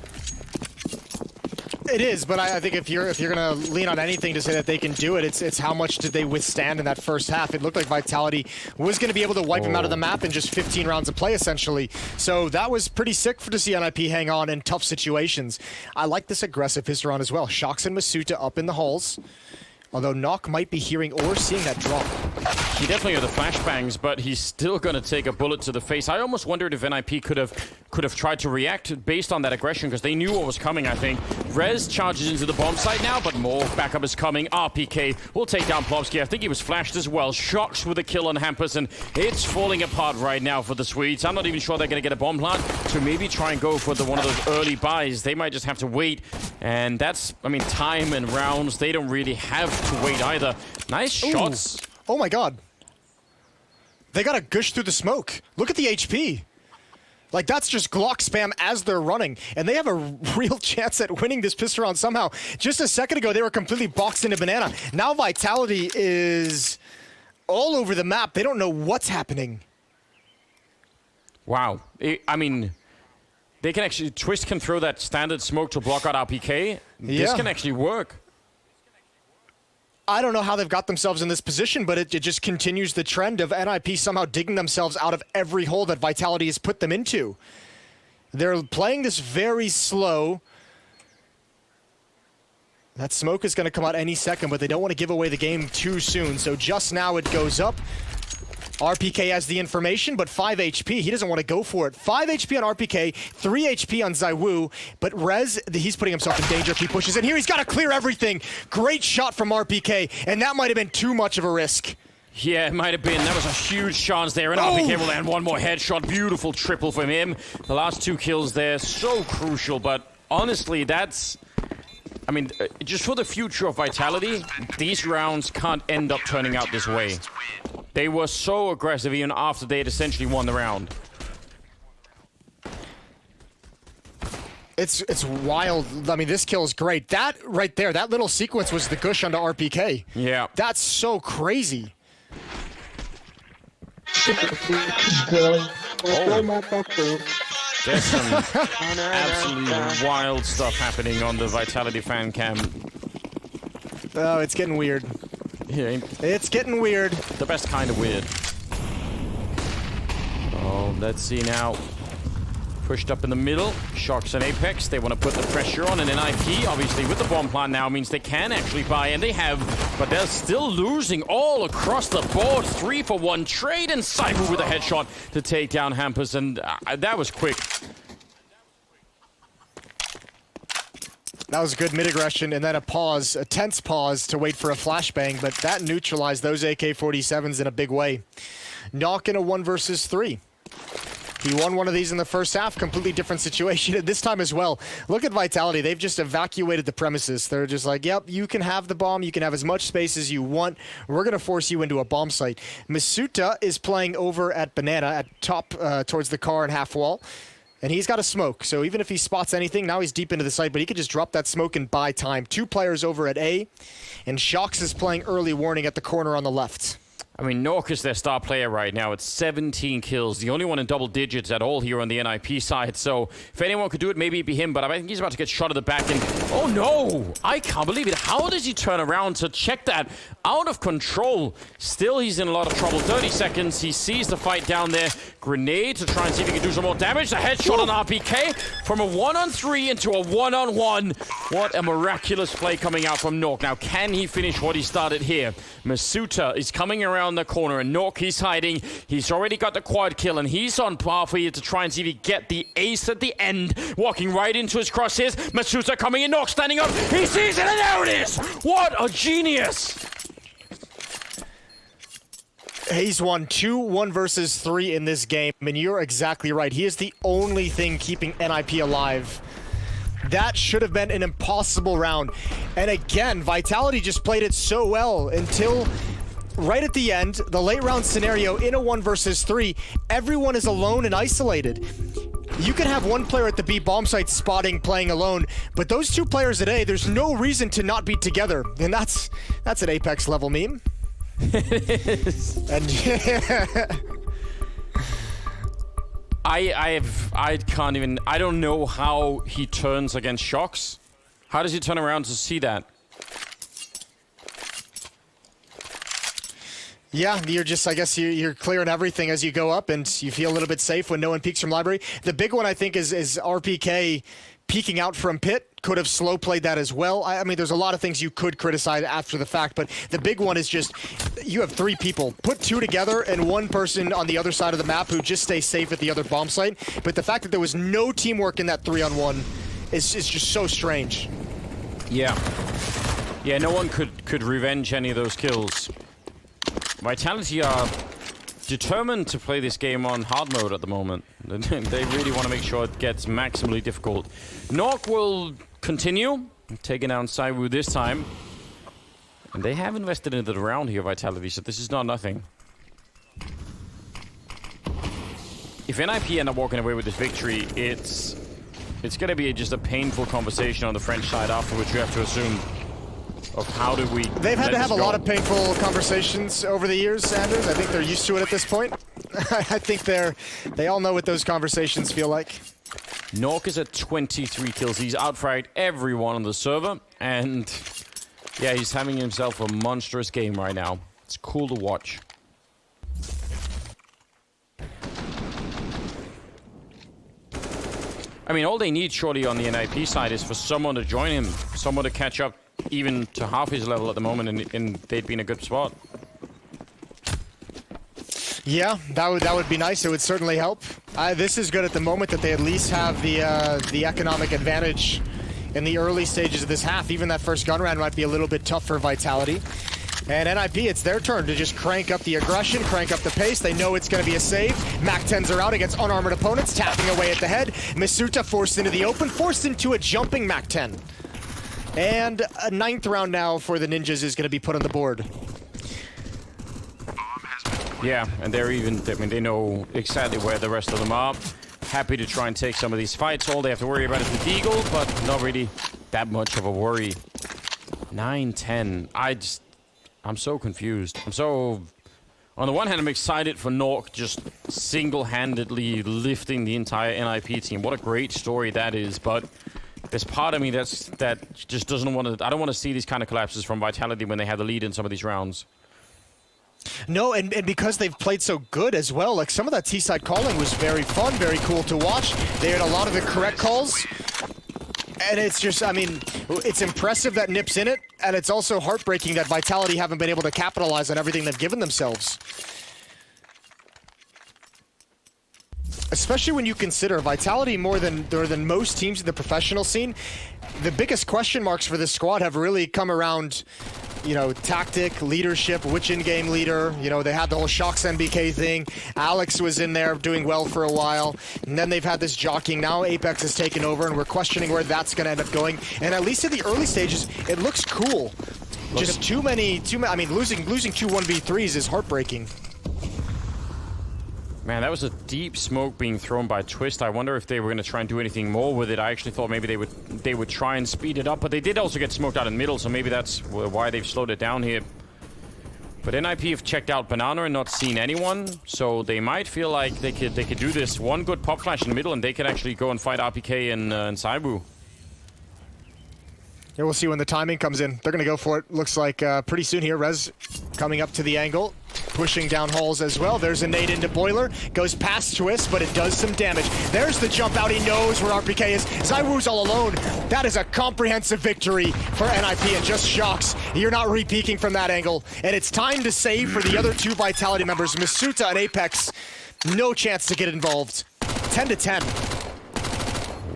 It is, but I think if you're gonna lean on anything to say that they can do it, it's how much did they withstand in that first half. It looked like Vitality was gonna be able to wipe him out of the map in just 15 rounds of play, essentially. So that was pretty sick to see NIP hang on in tough situations. I like this aggressive Historon as well. Shox and Masuta up in the halls. Although Nock might be hearing or seeing that drop. He definitely had the flashbangs, but he's still going to take a bullet to the face. I almost wondered if NIP could have tried to react based on that aggression, because they knew what was coming, I think. Rez charges into the bomb site now, but more backup is coming. RPK will take down Plopsky. I think he was flashed as well. Shox with a kill on Hampus, and it's falling apart right now for the Swedes. I'm not even sure they're going to get a bomb plant, so maybe try and go for one of those early buys. They might just have to wait, and that's, I mean, time and rounds. They don't really have to wait either. Nice shots. Oh my god. They got to gush through the smoke. Look at the HP. Like, that's just Glock spam as they're running. And they have a real chance at winning this pistol round somehow. Just a second ago, they were completely boxed into banana. Now Vitality is all over the map. They don't know what's happening. Wow. I mean, they can actually... Twist can throw that standard smoke to block out RPK. This can actually work. I don't know how they've got themselves in this position, but it just continues the trend of NIP somehow digging themselves out of every hole that Vitality has put them into. They're playing this very slow. That smoke is going to come out any second, but they don't want to give away the game too soon. So just now it goes up. RPK has the information, but 5 HP. He doesn't want to go for it. 5 HP on RPK, 3 HP on ZywOo, but Rez, he's putting himself in danger if he pushes in here. He's got to clear everything. Great shot from RPK, and that might have been too much of a risk. Yeah, it might have been. That was a huge chance there, and RPK will land one more headshot. Beautiful triple from him. The last 2 kills there, so crucial, but honestly, that's... I mean, just for the future of Vitality, these rounds can't end up turning out this way. They were so aggressive even after they had essentially won the round. It's wild. I mean, this kill is great. That right there, that little sequence was the gush onto RPK. Yeah. That's so crazy. There's some absolutely wild stuff happening on the Vitality fan cam. Oh, it's getting weird. Yeah, it's getting weird. The best kind of weird. Oh, let's see now. Pushed up in the middle. Shox and Apex, they want to put the pressure on. And NIP, obviously, with the bomb plant now, means they can actually buy. And they have, but they're still losing all across the board. 3-for-1 trade, and ZywOo with a headshot to take down Hampus. And that was quick. That was good mid-aggression, and then a pause, a tense pause to wait for a flashbang, but that neutralized those AK-47s in a big way. Knock in a 1 versus 3. He won one of these in the first half, completely different situation this time as well. Look at Vitality, they've just evacuated the premises. They're just like, yep, you can have the bomb, you can have as much space as you want. We're gonna force you into a bomb site. Masuta is playing over at Banana, at top towards the car and half wall. And he's got a smoke, so even if he spots anything, now he's deep into the site, but he could just drop that smoke and buy time. 2 players over at A, and Shox is playing early warning at the corner on the left. I mean, Nork is their star player right now. It's 17 kills, the only one in double digits at all here on the NIP side. So if anyone could do it, maybe it'd be him, but I think he's about to get shot at the back. And oh no, I can't believe it. How does he turn around to check that? Out of control. Still, he's in a lot of trouble. 30 seconds. He sees the fight down there. Grenade to try and see if he can do some more damage. The headshot on RPK from a 1-on-3 into a 1-on-1. What a miraculous play coming out from Nork. Now, can he finish what he started here? Masuta is coming around the corner, and Nork, he's hiding. He's already got the quad kill, and he's on par for you to try and see if he get the ace at the end. Walking right into his crosshairs. Masuta coming in. Nork standing up. He sees it, and there it is. What a genius. He's won 2 1 versus 3 in this game, and you're exactly right. He is the only thing keeping NIP alive. That should have been an impossible round. And again, Vitality just played it so well until right at the end, the late round scenario in a 1 versus 3, everyone is alone and isolated. You can have one player at the B bomb site spotting, playing alone, but those 2 players at A, there's no reason to not be together. And that's an Apex level meme. It is. And yeah. I can't even, I don't know how he turns against Shox. How does he turn around to see that? Yeah, you're just, I guess you're clearing everything as you go up, and you feel a little bit safe when no one peeks from library. The big one, I think, is RPK peeking out from pit. Could have slow played that as well. I mean, there's a lot of things you could criticize after the fact, but the big one is just, you have 3 people. Put 2 together and 1 person on the other side of the map who just stays safe at the other bomb site. But the fact that there was no teamwork in that 3-on-1 is just so strange. Yeah. Yeah, no one could revenge any of those kills. Vitality are determined to play this game on hard mode at the moment. They really want to make sure it gets maximally difficult. Nork will continue, taking down ZywOo this time. And they have invested into the round here, Vitality, so this is not nothing. If NIP end up walking away with this victory, it's going to be just a painful conversation on the French side afterwards, you have to assume. of how do we. They've had to have a lot of painful conversations over the years, Sanders. I think they're used to it at this point. I think they all know what those conversations feel like. Nork is at 23 kills. He's outfried everyone on the server, and yeah, he's having himself a monstrous game right now. It's cool to watch. I mean, all they need surely on the NIP side is for someone to join him, someone to catch up even to half his level at the moment, and they'd be in a good spot. Yeah, that would be nice. It would certainly help. This is good at the moment that they at least have the economic advantage in the early stages of this half. Even that first gun round might be a little bit tough for Vitality. And NIP, it's their turn to just crank up the aggression, crank up the pace. They know it's going to be a save. MAC-10s are out against unarmored opponents, tapping away at the head. Misuta forced into the open, forced into a jumping MAC-10. And a 9th round now for the Ninjas is going to be put on the board. Yeah, and they're even, I mean, they know exactly where the rest of them are. Happy to try and take some of these fights. All they have to worry about is the Deagle, but not really that much of a worry. 9-10. I'm so confused. On the one hand, I'm excited for Nork just single-handedly lifting the entire NIP team. What a great story that is, but there's part of me that just doesn't want to. I don't want to see these kind of collapses from Vitality when they have the lead in some of these rounds. No, and because they've played so good as well, like some of that T-side calling was very fun, very cool to watch. They had a lot of the correct calls. And it's just, I mean, it's impressive that Nip's in it, and it's also heartbreaking that Vitality haven't been able to capitalize on everything they've given themselves. Especially when you consider Vitality more than most teams in the professional scene, the biggest question marks for this squad have really come around, you know, tactic, leadership, which in-game leader. You know, they had the whole Shocks NBK thing. Alex was in there doing well for a while. And then they've had this jockeying. Now Apex has taken over, and we're questioning where that's going to end up going. And at least in the early stages, it looks cool. Just too many, I mean, losing 2 1v3s is heartbreaking. Man, that was a deep smoke being thrown by Twist. I wonder if they were going to try and do anything more with it. I actually thought maybe they would try and speed it up, but they did also get smoked out in the middle, so maybe that's why they've slowed it down here. But NIP have checked out Banana and not seen anyone, so they might feel like they could do this. One good pop flash in the middle, and they can actually go and fight RPK and Saibu. Yeah, we'll see when the timing comes in. They're going to go for it. Looks like pretty soon here. Rez coming up to the angle, pushing down halls as well. There's a nade into Boiler. Goes past Twist, but it does some damage. There's the jump out. He knows where RPK is. Zywoo's all alone. That is a comprehensive victory for NIP, and just Shocks. You're not re-peeking from that angle. And it's time to save for the other 2 Vitality members, Misuta and Apex. No chance to get involved. 10-10.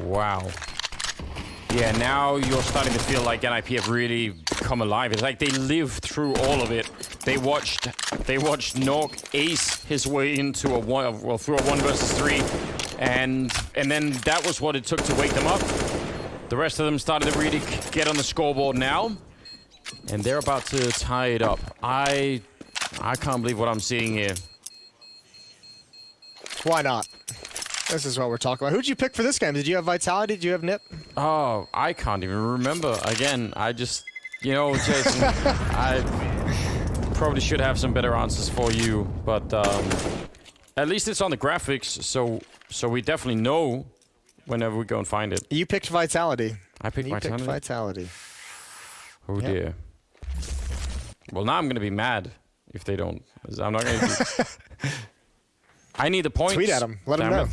Wow. Yeah, now you're starting to feel like NIP have really come alive. It's like they lived through all of it. They watched Nork ace his way into through a 1 versus 3, and then that was what it took to wake them up. The rest of them started to really get on the scoreboard now, and they're about to tie it up. I can't believe what I'm seeing here. Why not? This is what we're talking about. Who'd you pick for this game? Did you have Vitality? Did you have Nip? Oh, I can't even remember. Again, I just, you know, Jason, I probably should have some better answers for you, but at least it's on the graphics, so we definitely know whenever we go and find it. You picked Vitality. I picked Vitality? Picked Vitality. Oh, yep. Dear. Well, now I'm going to be mad if they don't. I'm not going to be... I need the points. Tweet at them. Let them know.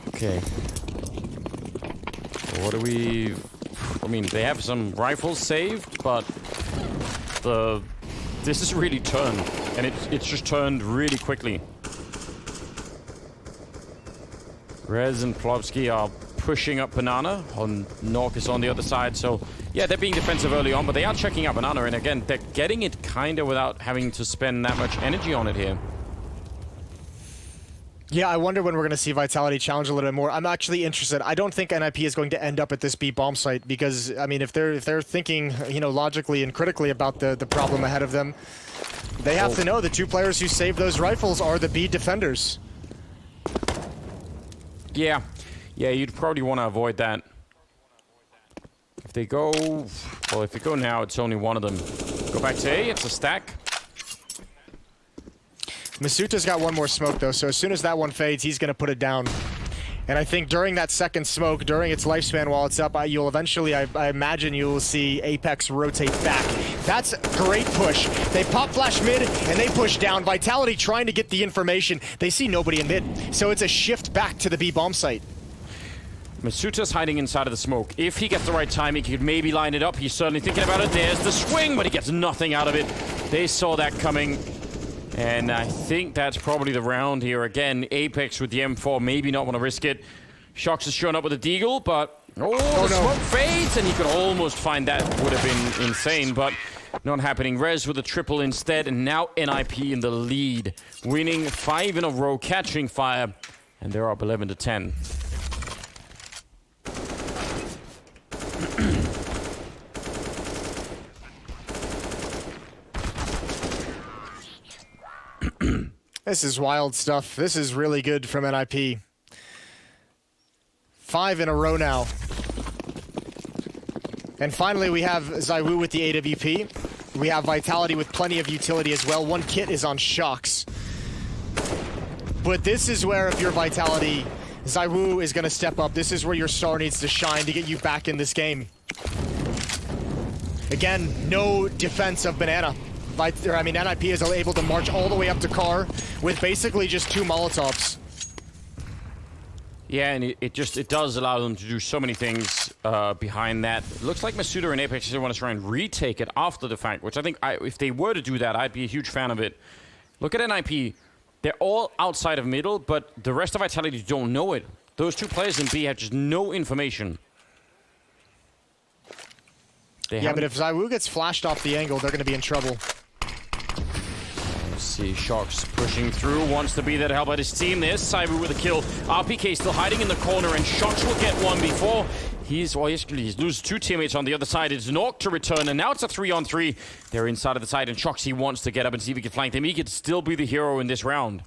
Okay. What do we... I mean, they have some rifles saved, but this is really turned, and it's just turned really quickly. Rez and Plobsky are pushing up Banana, on Nork is on the other side, so yeah, they're being defensive early on, but they are checking out Banana, and again, they're getting it kinda without having to spend that much energy on it here. Yeah, I wonder when we're going to see Vitality challenge a little bit more. I'm actually interested. I don't think NIP is going to end up at this B bomb site because, I mean, if they're thinking, you know, logically and critically about the problem ahead of them, they have to know the 2 players who saved those rifles are the B defenders. Yeah. Yeah, you'd probably want to avoid that. If they go... Well, if they go now, it's only one of them. Go back to A, it's a stack. Masuta's got one more smoke, though, so as soon as that one fades, he's going to put it down. And I think during that second smoke, during its lifespan while it's up, you'll eventually, I imagine you'll see Apex rotate back. That's a great push. They pop flash mid, and they push down. Vitality trying to get the information. They see nobody in mid, so it's a shift back to the B bomb site. Masuta's hiding inside of the smoke. If he gets the right timing, he could maybe line it up. He's certainly thinking about it. There's the swing, but he gets nothing out of it. They saw that coming. And I think that's probably the round here. Again, Apex with the M4, maybe not want to risk it. Shox has shown up with a deagle, but... Oh, the smoke fades, and he could almost find that. Would have been insane, but not happening. Rez with a triple instead, and now NIP in the lead. Winning 5 in a row, catching fire, and they're up 11-10. This is wild stuff. This is really good from NIP. 5 in a row now. And finally, we have ZywOo with the AWP. We have Vitality with plenty of utility as well. One kit is on Shox. But this is where, if you're Vitality, ZywOo is going to step up. This is where your star needs to shine to get you back in this game. Again, no defense of Banana. NIP is able to march all the way up to Car with basically just 2 Molotovs. Yeah, and it does allow them to do so many things behind that. It looks like Masuda and Apex want to try and retake it after the fact, which I think if they were to do that, I'd be a huge fan of it. Look at NIP. They're all outside of middle, but the rest of Vitality don't know it. Those 2 players in B have just no information. Yeah, but if ZywOo gets flashed off the angle, they're going to be in trouble. See Shox pushing through, wants to be there to help out his team. There's ZywOo with a kill. RPK still hiding in the corner, and Shox will get one before he's loses 2 teammates on the other side. It's Nork to return, and now it's a 3-on-3. They're inside of the side, and Shox, he wants to get up and see if he can flank them. He could still be the hero in this round.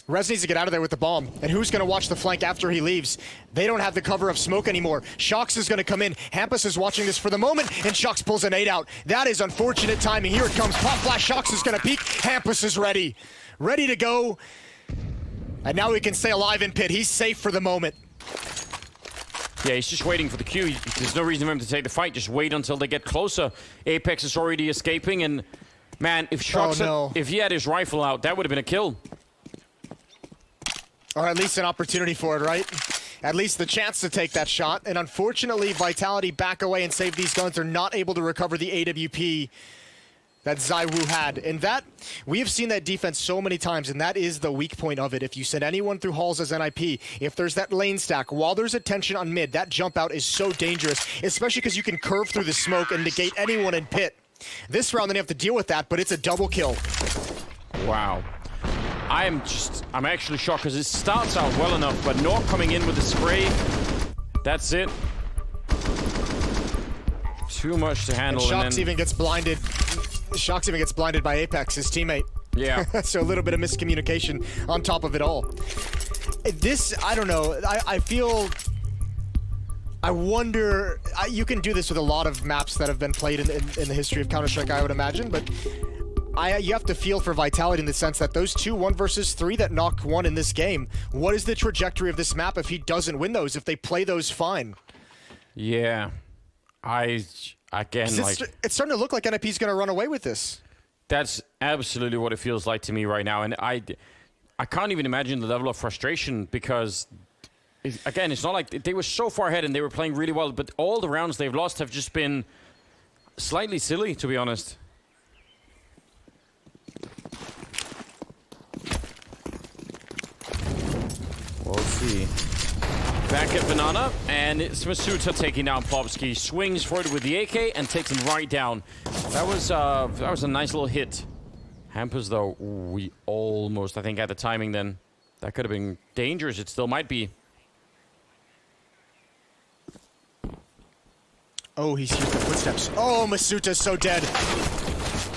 Rez needs to get out of there with the bomb. And who's going to watch the flank after he leaves? They don't have the cover of smoke anymore. Shox is going to come in. Hampus is watching this for the moment, and Shox pulls a nade out. That is unfortunate timing. Here it comes. Pop flash. Shox is going to peek. Hampus is ready. Ready to go. And now he can stay alive in pit. He's safe for the moment. Yeah, he's just waiting for the cue. There's no reason for him to take the fight. Just wait until they get closer. Apex is already escaping, and man, if Shox if he had his rifle out, that would have been a kill. Or at least an opportunity for it, right? At least the chance to take that shot. And unfortunately, Vitality back away and save these guns. They're not able to recover the AWP that ZywOo had. And that, we have seen that defense so many times, and that is the weak point of it. If you send anyone through halls as NIP, if there's that lane stack, while there's attention on mid, that jump out is so dangerous, especially because you can curve through the smoke and negate anyone in pit. This round, they have to deal with that, but it's a double kill. Wow. I'm actually shocked because it starts out well enough, but Nork coming in with the spray, that's it. Too much to handle. And Shox even gets blinded. Shox even gets blinded by Apex, his teammate. Yeah. So a little bit of miscommunication on top of it all. This, I don't know, I wonder, you can do this with a lot of maps that have been played in the history of Counter-Strike, I would imagine, but you have to feel for Vitality in the sense that those 2 1 versus 3 that Nock won in this game, what is the trajectory of this map if he doesn't win those, if they play those fine? Yeah. It's starting to look like NIP's going to run away with this. That's absolutely what it feels like to me right now, and I can't even imagine the level of frustration because, again, it's not like they were so far ahead and they were playing really well, but all the rounds they've lost have just been slightly silly, to be honest. We'll see. Back at Banana, and it's Masuta taking down Popsky. Swings for it with the AK and takes him right down. That was a nice little hit. Hampus, though, we almost, I think, had the timing then. That could have been dangerous. It still might be. Oh, he's used the footsteps. Oh, Masuta's so dead.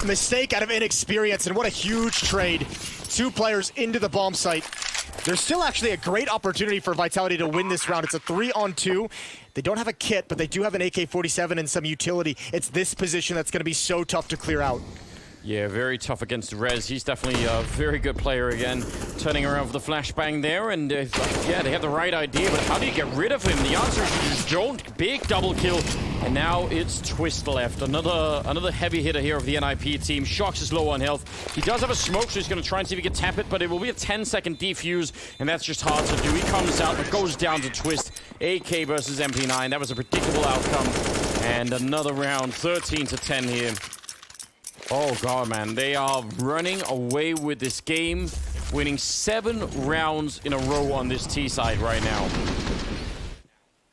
Mistake out of inexperience, and what a huge trade. 2 players into the bomb site. There's still actually a great opportunity for Vitality to win this round. It's a 3-on-2. They don't have a kit, but they do have an AK-47 and some utility. It's this position that's going to be so tough to clear out. Yeah, very tough against Rez. He's definitely a very good player again. Turning around for the flashbang there, and yeah, they have the right idea, but how do you get rid of him? The answer is you just don't. Big double kill, and now it's Twist left. Another heavy hitter here of the NIP team. Shox is low on health. He does have a smoke, so he's going to try and see if he can tap it, but it will be a 10-second defuse, and that's just hard to do. He comes out, but goes down to Twist. AK versus MP9. That was a predictable outcome, and another round, 13-10 here. Oh god, man, they are running away with this game, winning 7 rounds in a row on this T side right now.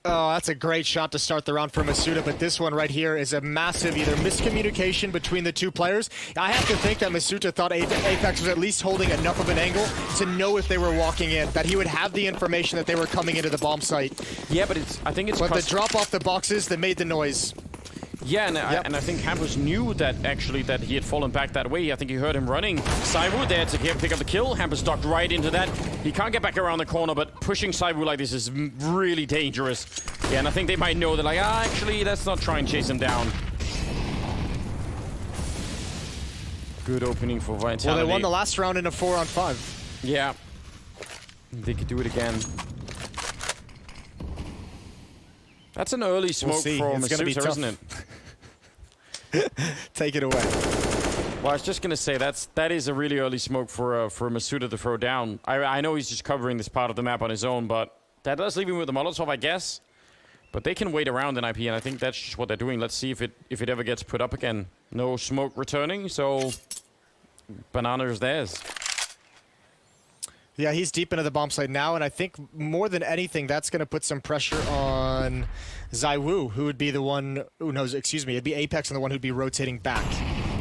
Oh, that's a great shot to start the round for Masuda, but this one right here is a massive either miscommunication between the two players. I have to think that Masuda thought Apex was at least holding enough of an angle to know if they were walking in, that he would have the information that they were coming into the bomb site. Yeah, but I think it's... But the drop off the boxes that made the noise. Yeah, and I think Hampus knew that actually that he had fallen back that way. I think he heard him running. Saivu there to pick up the kill. Hampus ducked right into that. He can't get back around the corner, but pushing Saivu like this is really dangerous. Yeah, and I think they might know that, like, actually, let's not try and chase him down. Good opening for Vitality. Well, they won the last round in a 4-on-5. Yeah. They could do it again. That's an early smoke for Masuda, isn't it? Take it away. Well, I was just gonna say that is a really early smoke for Masuda to throw down. I know he's just covering this part of the map on his own, but that does leave him with the Molotov, I guess. But they can wait around in IP, and I think that's just what they're doing. Let's see if it ever gets put up again. No smoke returning, so Banana is theirs. Yeah, he's deep into the bomb site now, and I think more than anything, that's going to put some pressure on Zaiwu, who would be the one who knows, excuse me, it'd be Apex and the one who'd be rotating back.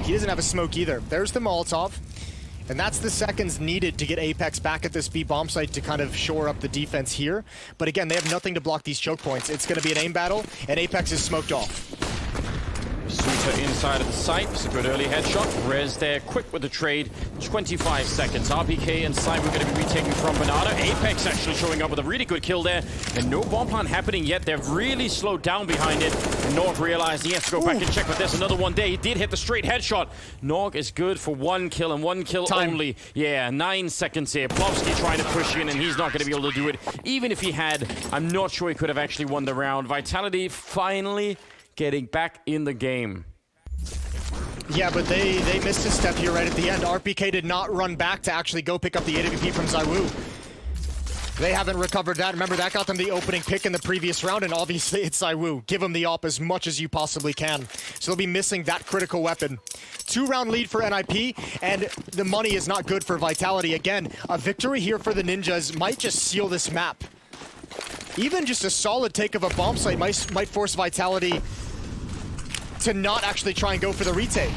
He doesn't have a smoke either. There's the Molotov, and that's the seconds needed to get Apex back at this B bomb site to kind of shore up the defense here. But again, they have nothing to block these choke points. It's going to be an aim battle, and Apex is smoked off. Suter inside of the site. It's a good early headshot. Rez there, quick with the trade. 25 seconds. RPK and Cyber going to be retaking from Banana. Apex actually showing up with a really good kill there. And no bomb plant happening yet. They've really slowed down behind it. And Nog realized he has to go back and check, but there's another one there. He did hit the straight headshot. Nog is good for 1 kill and 1 kill only. Yeah, 9 seconds here. Plovsky trying to push in, and he's not going to be able to do it. Even if he had, I'm not sure he could have actually won the round. Vitality finally getting back in the game. Yeah, but they missed a step here right at the end. RPK did not run back to actually go pick up the AWP from Zaiwu. They haven't recovered that. Remember, that got them the opening pick in the previous round, and obviously it's Zaiwu. Give him the op as much as you possibly can. So they'll be missing that critical weapon. 2-round lead for NIP, and the money is not good for Vitality. Again, a victory here for the Ninjas might just seal this map. Even just a solid take of a bomb site might force Vitality to not actually try and go for the retake.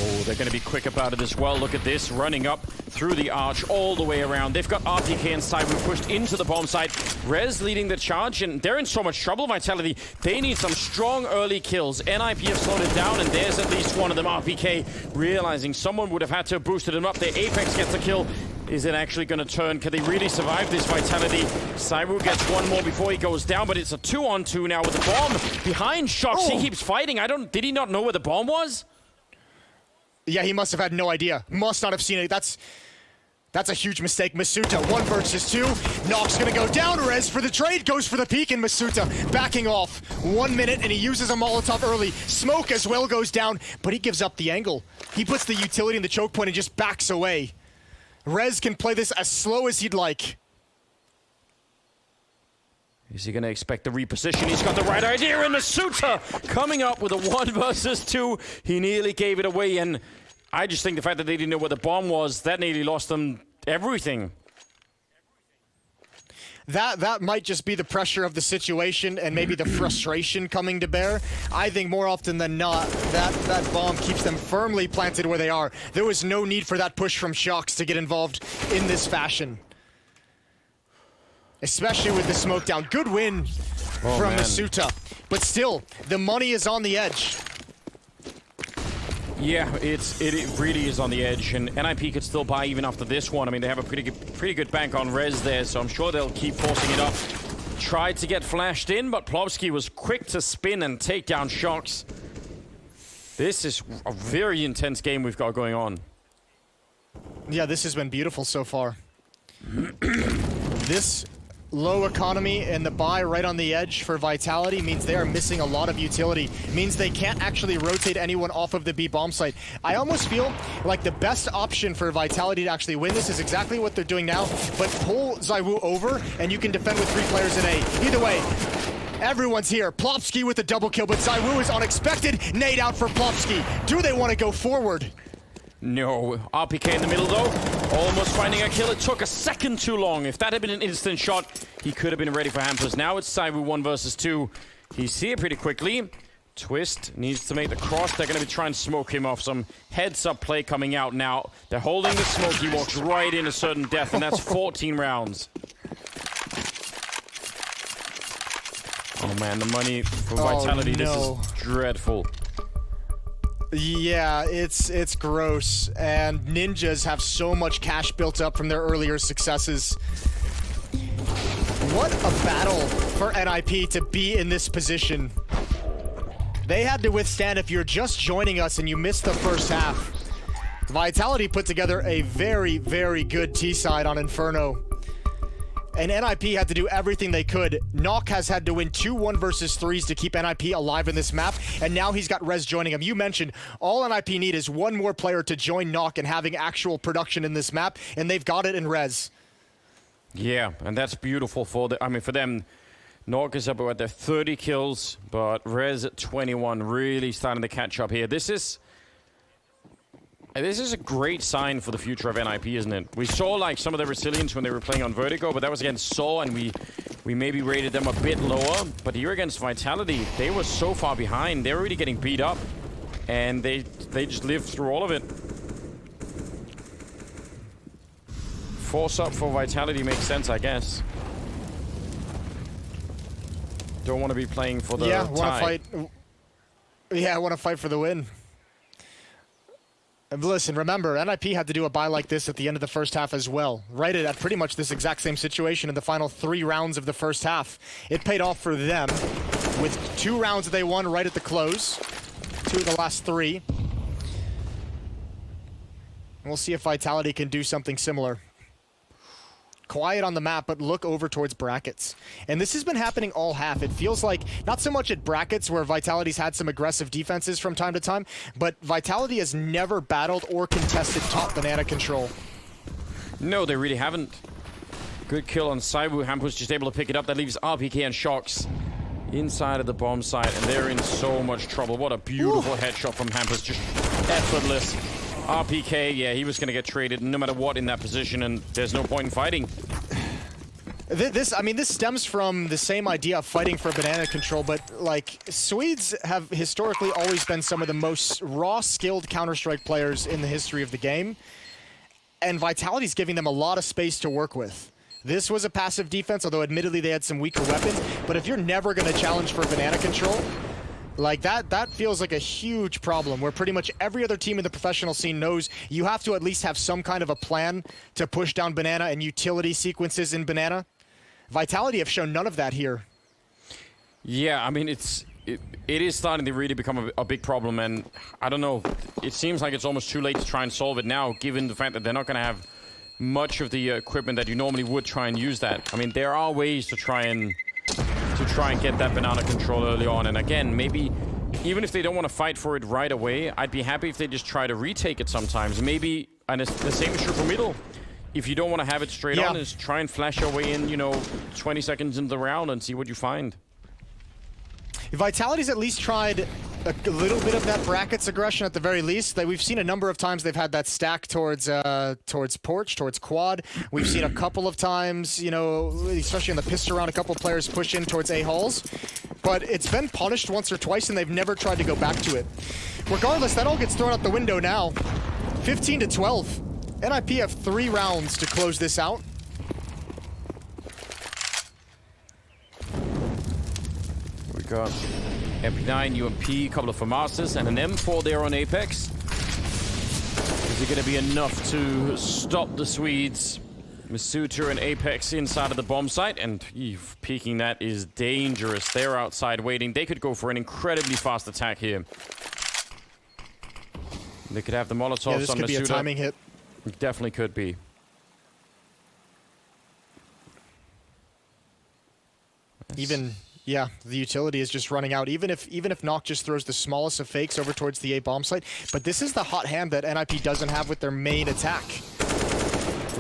Oh, they're going to be quick about it as well. Look at this, running up through the arch all the way around. They've got RTK and Cyber pushed into the bomb site. Rez leading the charge, and they're in so much trouble, Vitality. They need some strong early kills. NIP have slowed it down, and there's at least one of them. RPK realizing someone would have had to have boosted him up there. Apex gets a kill. Is it actually going to turn? Can they really survive this, Vitality? Cyber gets one more before he goes down, but it's a 2-on-2 now with the bomb behind Shox. Oh. He keeps fighting. Did he not know where the bomb was? Yeah, he must have had no idea. Must not have seen it. That's a huge mistake. Masuda, 1 versus 2. Nog's gonna go down. Rez for the trade, goes for the peek, and Masuda backing off. 1 minute, and he uses a Molotov early. Smoke as well goes down, but he gives up the angle. He puts the utility in the choke point and just backs away. Rez can play this as slow as he'd like. Is he going to expect the reposition? He's got the right idea, and Masuda coming up with a 1 versus 2. He nearly gave it away, and I just think the fact that they didn't know where the bomb was, that nearly lost them everything. That might just be the pressure of the situation and maybe the frustration coming to bear. I think more often than not, that bomb keeps them firmly planted where they are. There was no need for that push from Shox to get involved in this fashion. Especially with the smoke down. Good win from Masuda. But still, the money is on the edge. Yeah, it really is on the edge, and NIP could still buy even after this one. I mean, they have a pretty good bank on res there, so I'm sure they'll keep forcing it up. Tried to get flashed in, but Plopsky was quick to spin and take down Shocks. This is a very intense game we've got going on. Yeah, this has been beautiful so far. This low economy and the buy right on the edge for Vitality means they are missing a lot of utility. Means they can't actually rotate anyone off of the B bomb site. I almost feel like the best option for Vitality to actually win this is exactly what they're doing now, but pull ZywOo over and you can defend with 3 players in A. Either way, everyone's here. Plopsky with the double kill, but ZywOo is unexpected. Nade out for Plopsky. Do they want to go forward? No. RPK in the middle, though. Almost finding a kill. It took a second too long. If that had been an instant shot, he could have been ready for Hampus. Now it's ZywOo 1 versus 2. He's here pretty quickly. Twist needs to make the cross. They're going to be trying to smoke him off. Some heads-up play coming out now. They're holding the smoke. He walks right into certain death, and that's 14 rounds. Oh, man, the money for Vitality. No. This is dreadful. Yeah, it's gross, and Ninjas have so much cash built up from their earlier successes. What a battle for NIP to be in this position. They had to withstand, if you're just joining us and you missed the first half, Vitality put together a very, very good T-side on Inferno. And NIP had to do everything they could. Nock has had to win 2 1 versus 3s to keep NIP alive in this map, and now he's got Rez joining him. You mentioned all NIP need is one more player to join Nock and having actual production in this map, and they've got it in Rez. Yeah, and that's beautiful for for them. Nock is up at their 30 kills, but Rez at 21, really starting to catch up here. This is a great sign for the future of NIP, isn't it? We saw like some of their resilience when they were playing on Vertigo, but that was against Saw, and we maybe rated them a bit lower. But here against Vitality, they were so far behind. They were really getting beat up, and they just lived through all of it. Force up for Vitality makes sense, I guess. Don't want to be playing for the tie. I want to fight for the win. Listen, remember, NIP had to do a buy like this at the end of the first half as well. Right at pretty much this exact same situation in the final 3 rounds of the first half. It paid off for them with 2 rounds that they won right at the close. 2 of the last 3. And we'll see if Vitality can do something similar. Quiet on the map, but look over towards brackets. And this has been happening all half. It feels like, not so much at brackets where Vitality's had some aggressive defenses from time to time, but Vitality has never battled or contested top banana control. No, they really haven't. Good kill on ZywOo. Hampus just able to pick it up. That leaves RPK and Shocks inside of the bomb site, and they're in so much trouble. What a beautiful headshot from Hampus. Just effortless. RPK, yeah, he was going to get traded no matter what in that position, and there's no point in fighting. This stems from the same idea of fighting for banana control, but like Swedes have historically always been some of the most raw, skilled Counter-Strike players in the history of the game, and Vitality's giving them a lot of space to work with. This was a passive defense, although admittedly they had some weaker weapons, but if you're never going to challenge for banana control, like that feels like a huge problem where pretty much every other team in the professional scene knows you have to at least have some kind of a plan to push down banana and utility sequences in banana. Vitality have shown none of that here. Yeah, I mean, it is starting to really become a big problem, and I don't know, it seems like it's almost too late to try and solve it now, given the fact that they're not going to have much of the equipment that you normally would try and use that. I mean, there are ways to try and get that banana control early on. And again, maybe even if they don't want to fight for it right away, I'd be happy if they just try to retake it sometimes. Maybe, and the same is true for middle. If you don't want to have it straight on, just try and flash your way in, 20 seconds into the round and see what you find. Vitality's at least tried a little bit of that brackets aggression at the very least. We've seen a number of times they've had that stack towards porch, towards quad. We've seen a couple of times, especially in the pistol round, a couple of players push in towards A-halls. But it's been punished once or twice, and they've never tried to go back to it. Regardless, that all gets thrown out the window now. 15-12. NIP have 3 rounds to close this out. We got MP9, UMP, a couple of FAMASas, and an M4 there on Apex. Is it going to be enough to stop the Swedes? Masuta and Apex inside of the bomb site, and peeking that is dangerous. They're outside waiting. They could go for an incredibly fast attack here. They could have the Molotovs on Masuta. This could be a timing hit. It definitely could be. Yeah, the utility is just running out. Even if Nock just throws the smallest of fakes over towards the A bomb site. But this is the hot hand that NIP doesn't have with their main attack.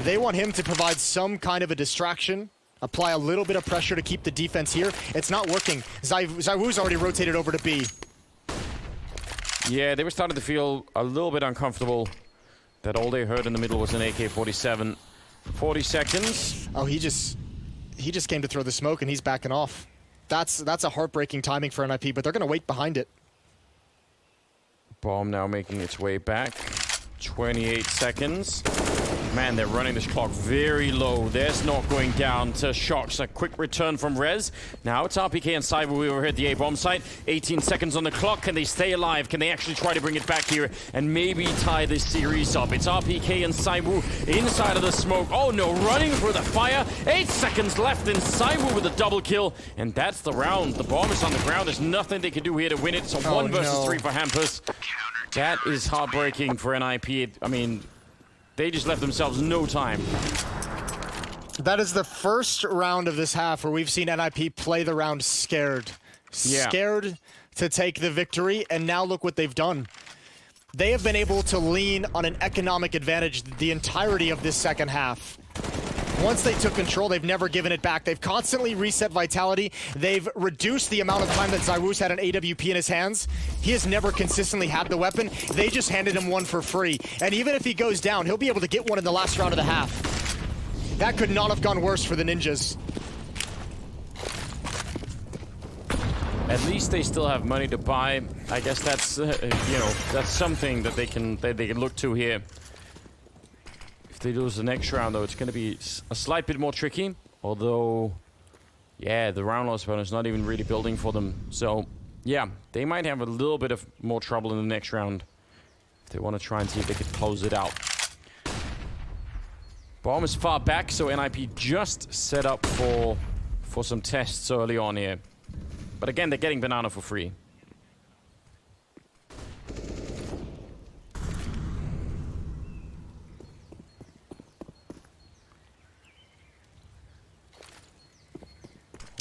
They want him to provide some kind of a distraction, apply a little bit of pressure to keep the defense here. It's not working. ZywOo's already rotated over to B. Yeah, they were starting to feel a little bit uncomfortable that all they heard in the middle was an AK-47. 40 seconds. Oh, he just came to throw the smoke and he's backing off. That's a heartbreaking timing for NIP, but they're going to wait behind it. Bomb now making its way back. 28 seconds. Man, they're running this clock very low. There's not going down to Shocks. A quick return from Rez. Now it's RPK and Cyber. We were here at the A-bomb site. 18 seconds on the clock. Can they stay alive? Can they actually try to bring it back here and maybe tie this series up? It's RPK and Cyber inside of the smoke. Oh no, running through the fire. 8 seconds left, and Cyber with a double kill. And that's the round. The bomb is on the ground. There's nothing they can do here to win it. So 1 versus 3 for Hampus. That is heartbreaking for NIP. I mean, they just left themselves no time. That is the first round of this half where we've seen NIP play the round scared. Yeah. Scared to take the victory, and now look what they've done. They have been able to lean on an economic advantage the entirety of this second half. Once they took control, they've never given it back. They've constantly reset Vitality. They've reduced the amount of time that ZywOo's had an AWP in his hands. He has never consistently had the weapon. They just handed him one for free. And even if he goes down, he'll be able to get one in the last round of the half. That could not have gone worse for the Ninjas. At least they still have money to buy. I guess that's, that's something that they can look to here. If they lose the next round, though, it's going to be a slight bit more tricky. Although, yeah, the round loss bonus is not even really building for them. So, yeah, they might have a little bit of more trouble in the next round if they want to try and see if they could close it out. Bomb is far back, so NIP just set up for some tests early on here. But again, they're getting Banana for free.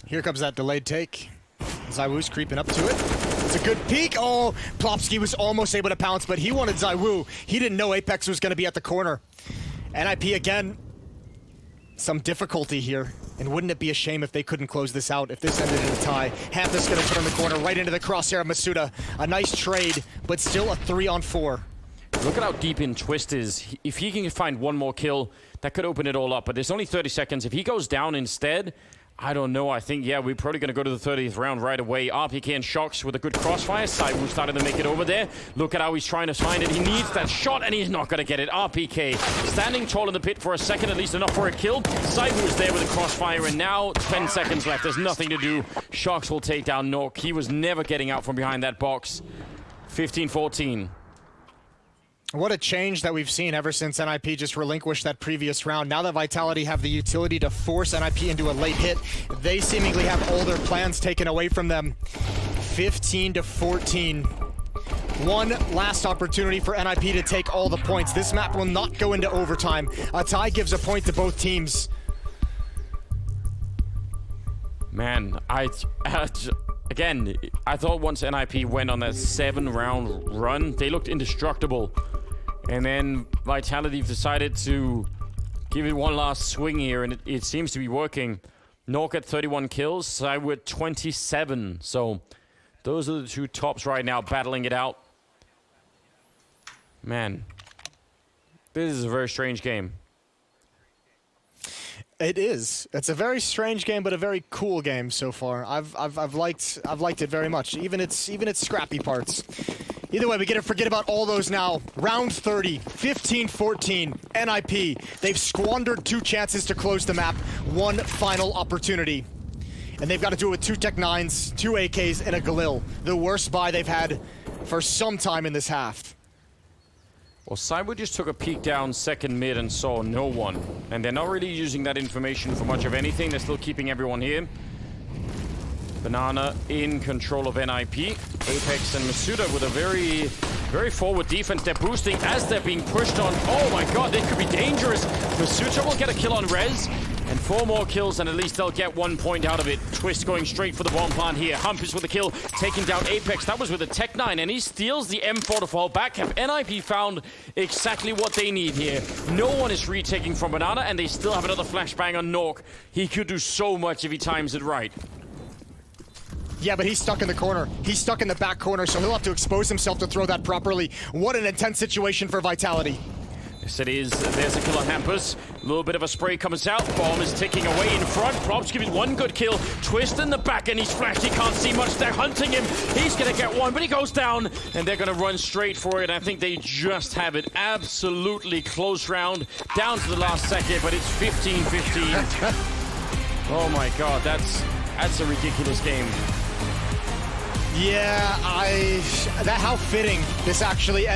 Here comes that delayed take. ZywOo's creeping up to it. It's a good peek. Oh, Plopsky was almost able to pounce, but he wanted ZywOo. He didn't know Apex was going to be at the corner. NIP again, some difficulty here. And wouldn't it be a shame if they couldn't close this out, if this ended in a tie? Hampus going to turn the corner right into the crosshair of Masuda. A nice trade, but still a 3-on-4. Look at how deep in Twist is. If he can find one more kill, that could open it all up. But there's only 30 seconds. If he goes down instead, I don't know. I think, yeah, we're probably going to go to the 30th round right away. RPK and Shocks with a good crossfire. Cyber started to make it over there. Look at how he's trying to find it. He needs that shot, and he's not going to get it. RPK standing tall in the pit for a second, at least enough for a kill. Cyber was there with a crossfire, and now 10 seconds left. There's nothing to do. Shocks will take down Nock. He was never getting out from behind that box. 15-14. What a change that we've seen ever since NIP just relinquished that previous round. Now that Vitality have the utility to force NIP into a late hit, they seemingly have all their plans taken away from them. 15-14. One last opportunity for NIP to take all the points. This map will not go into overtime. A tie gives a point to both teams. Man, again, I thought once NIP went on that 7-round run, they looked indestructible. And then Vitality decided to give it one last swing here, and it seems to be working. Nock at 31 kills, Cyber at 27. So those are the two tops right now battling it out. Man, this is a very strange game. It is. It's a very strange game, but a very cool game so far. I've liked it very much. Even its scrappy parts. Either way, we get to forget about all those now. Round 30, 15-14, NIP. They've squandered 2 chances to close the map. One final opportunity. And they've got to do it with 2 Tech 9s, 2 AKs, and a Galil. The worst buy they've had for some time in this half. Well, Cyber just took a peek down second mid and saw no one. And they're not really using that information for much of anything. They're still keeping everyone here. Banana in control of NIP. Apex and Masuda with a very forward defense. They're boosting as they're being pushed on. Oh my god, they could be dangerous. Masuda will get a kill on Rez. And 4 more kills, and at least they'll get 1 point out of it. Twist going straight for the bomb plant here. Humpus with a kill, taking down Apex. That was with a Tech 9, and he steals the M4 to fall back. Have NIP found exactly what they need here? No one is retaking from Banana, and they still have another flashbang on Nork. He could do so much if he times it right. Yeah, but he's stuck in the corner. He's stuck in the back corner, so he'll have to expose himself to throw that properly. What an intense situation for Vitality. Yes, it is. There's a kill on Hampus. A little bit of a spray comes out. Bomb is ticking away in front. Props giving 1 good kill. Twist in the back, and he's flashed. He can't see much. They're hunting him. He's going to get 1, but he goes down, and they're going to run straight for it. I think they just have it. Absolutely close round. Down to the last second, but it's 15-15. Oh my god, that's a ridiculous game. Yeah, how fitting this actually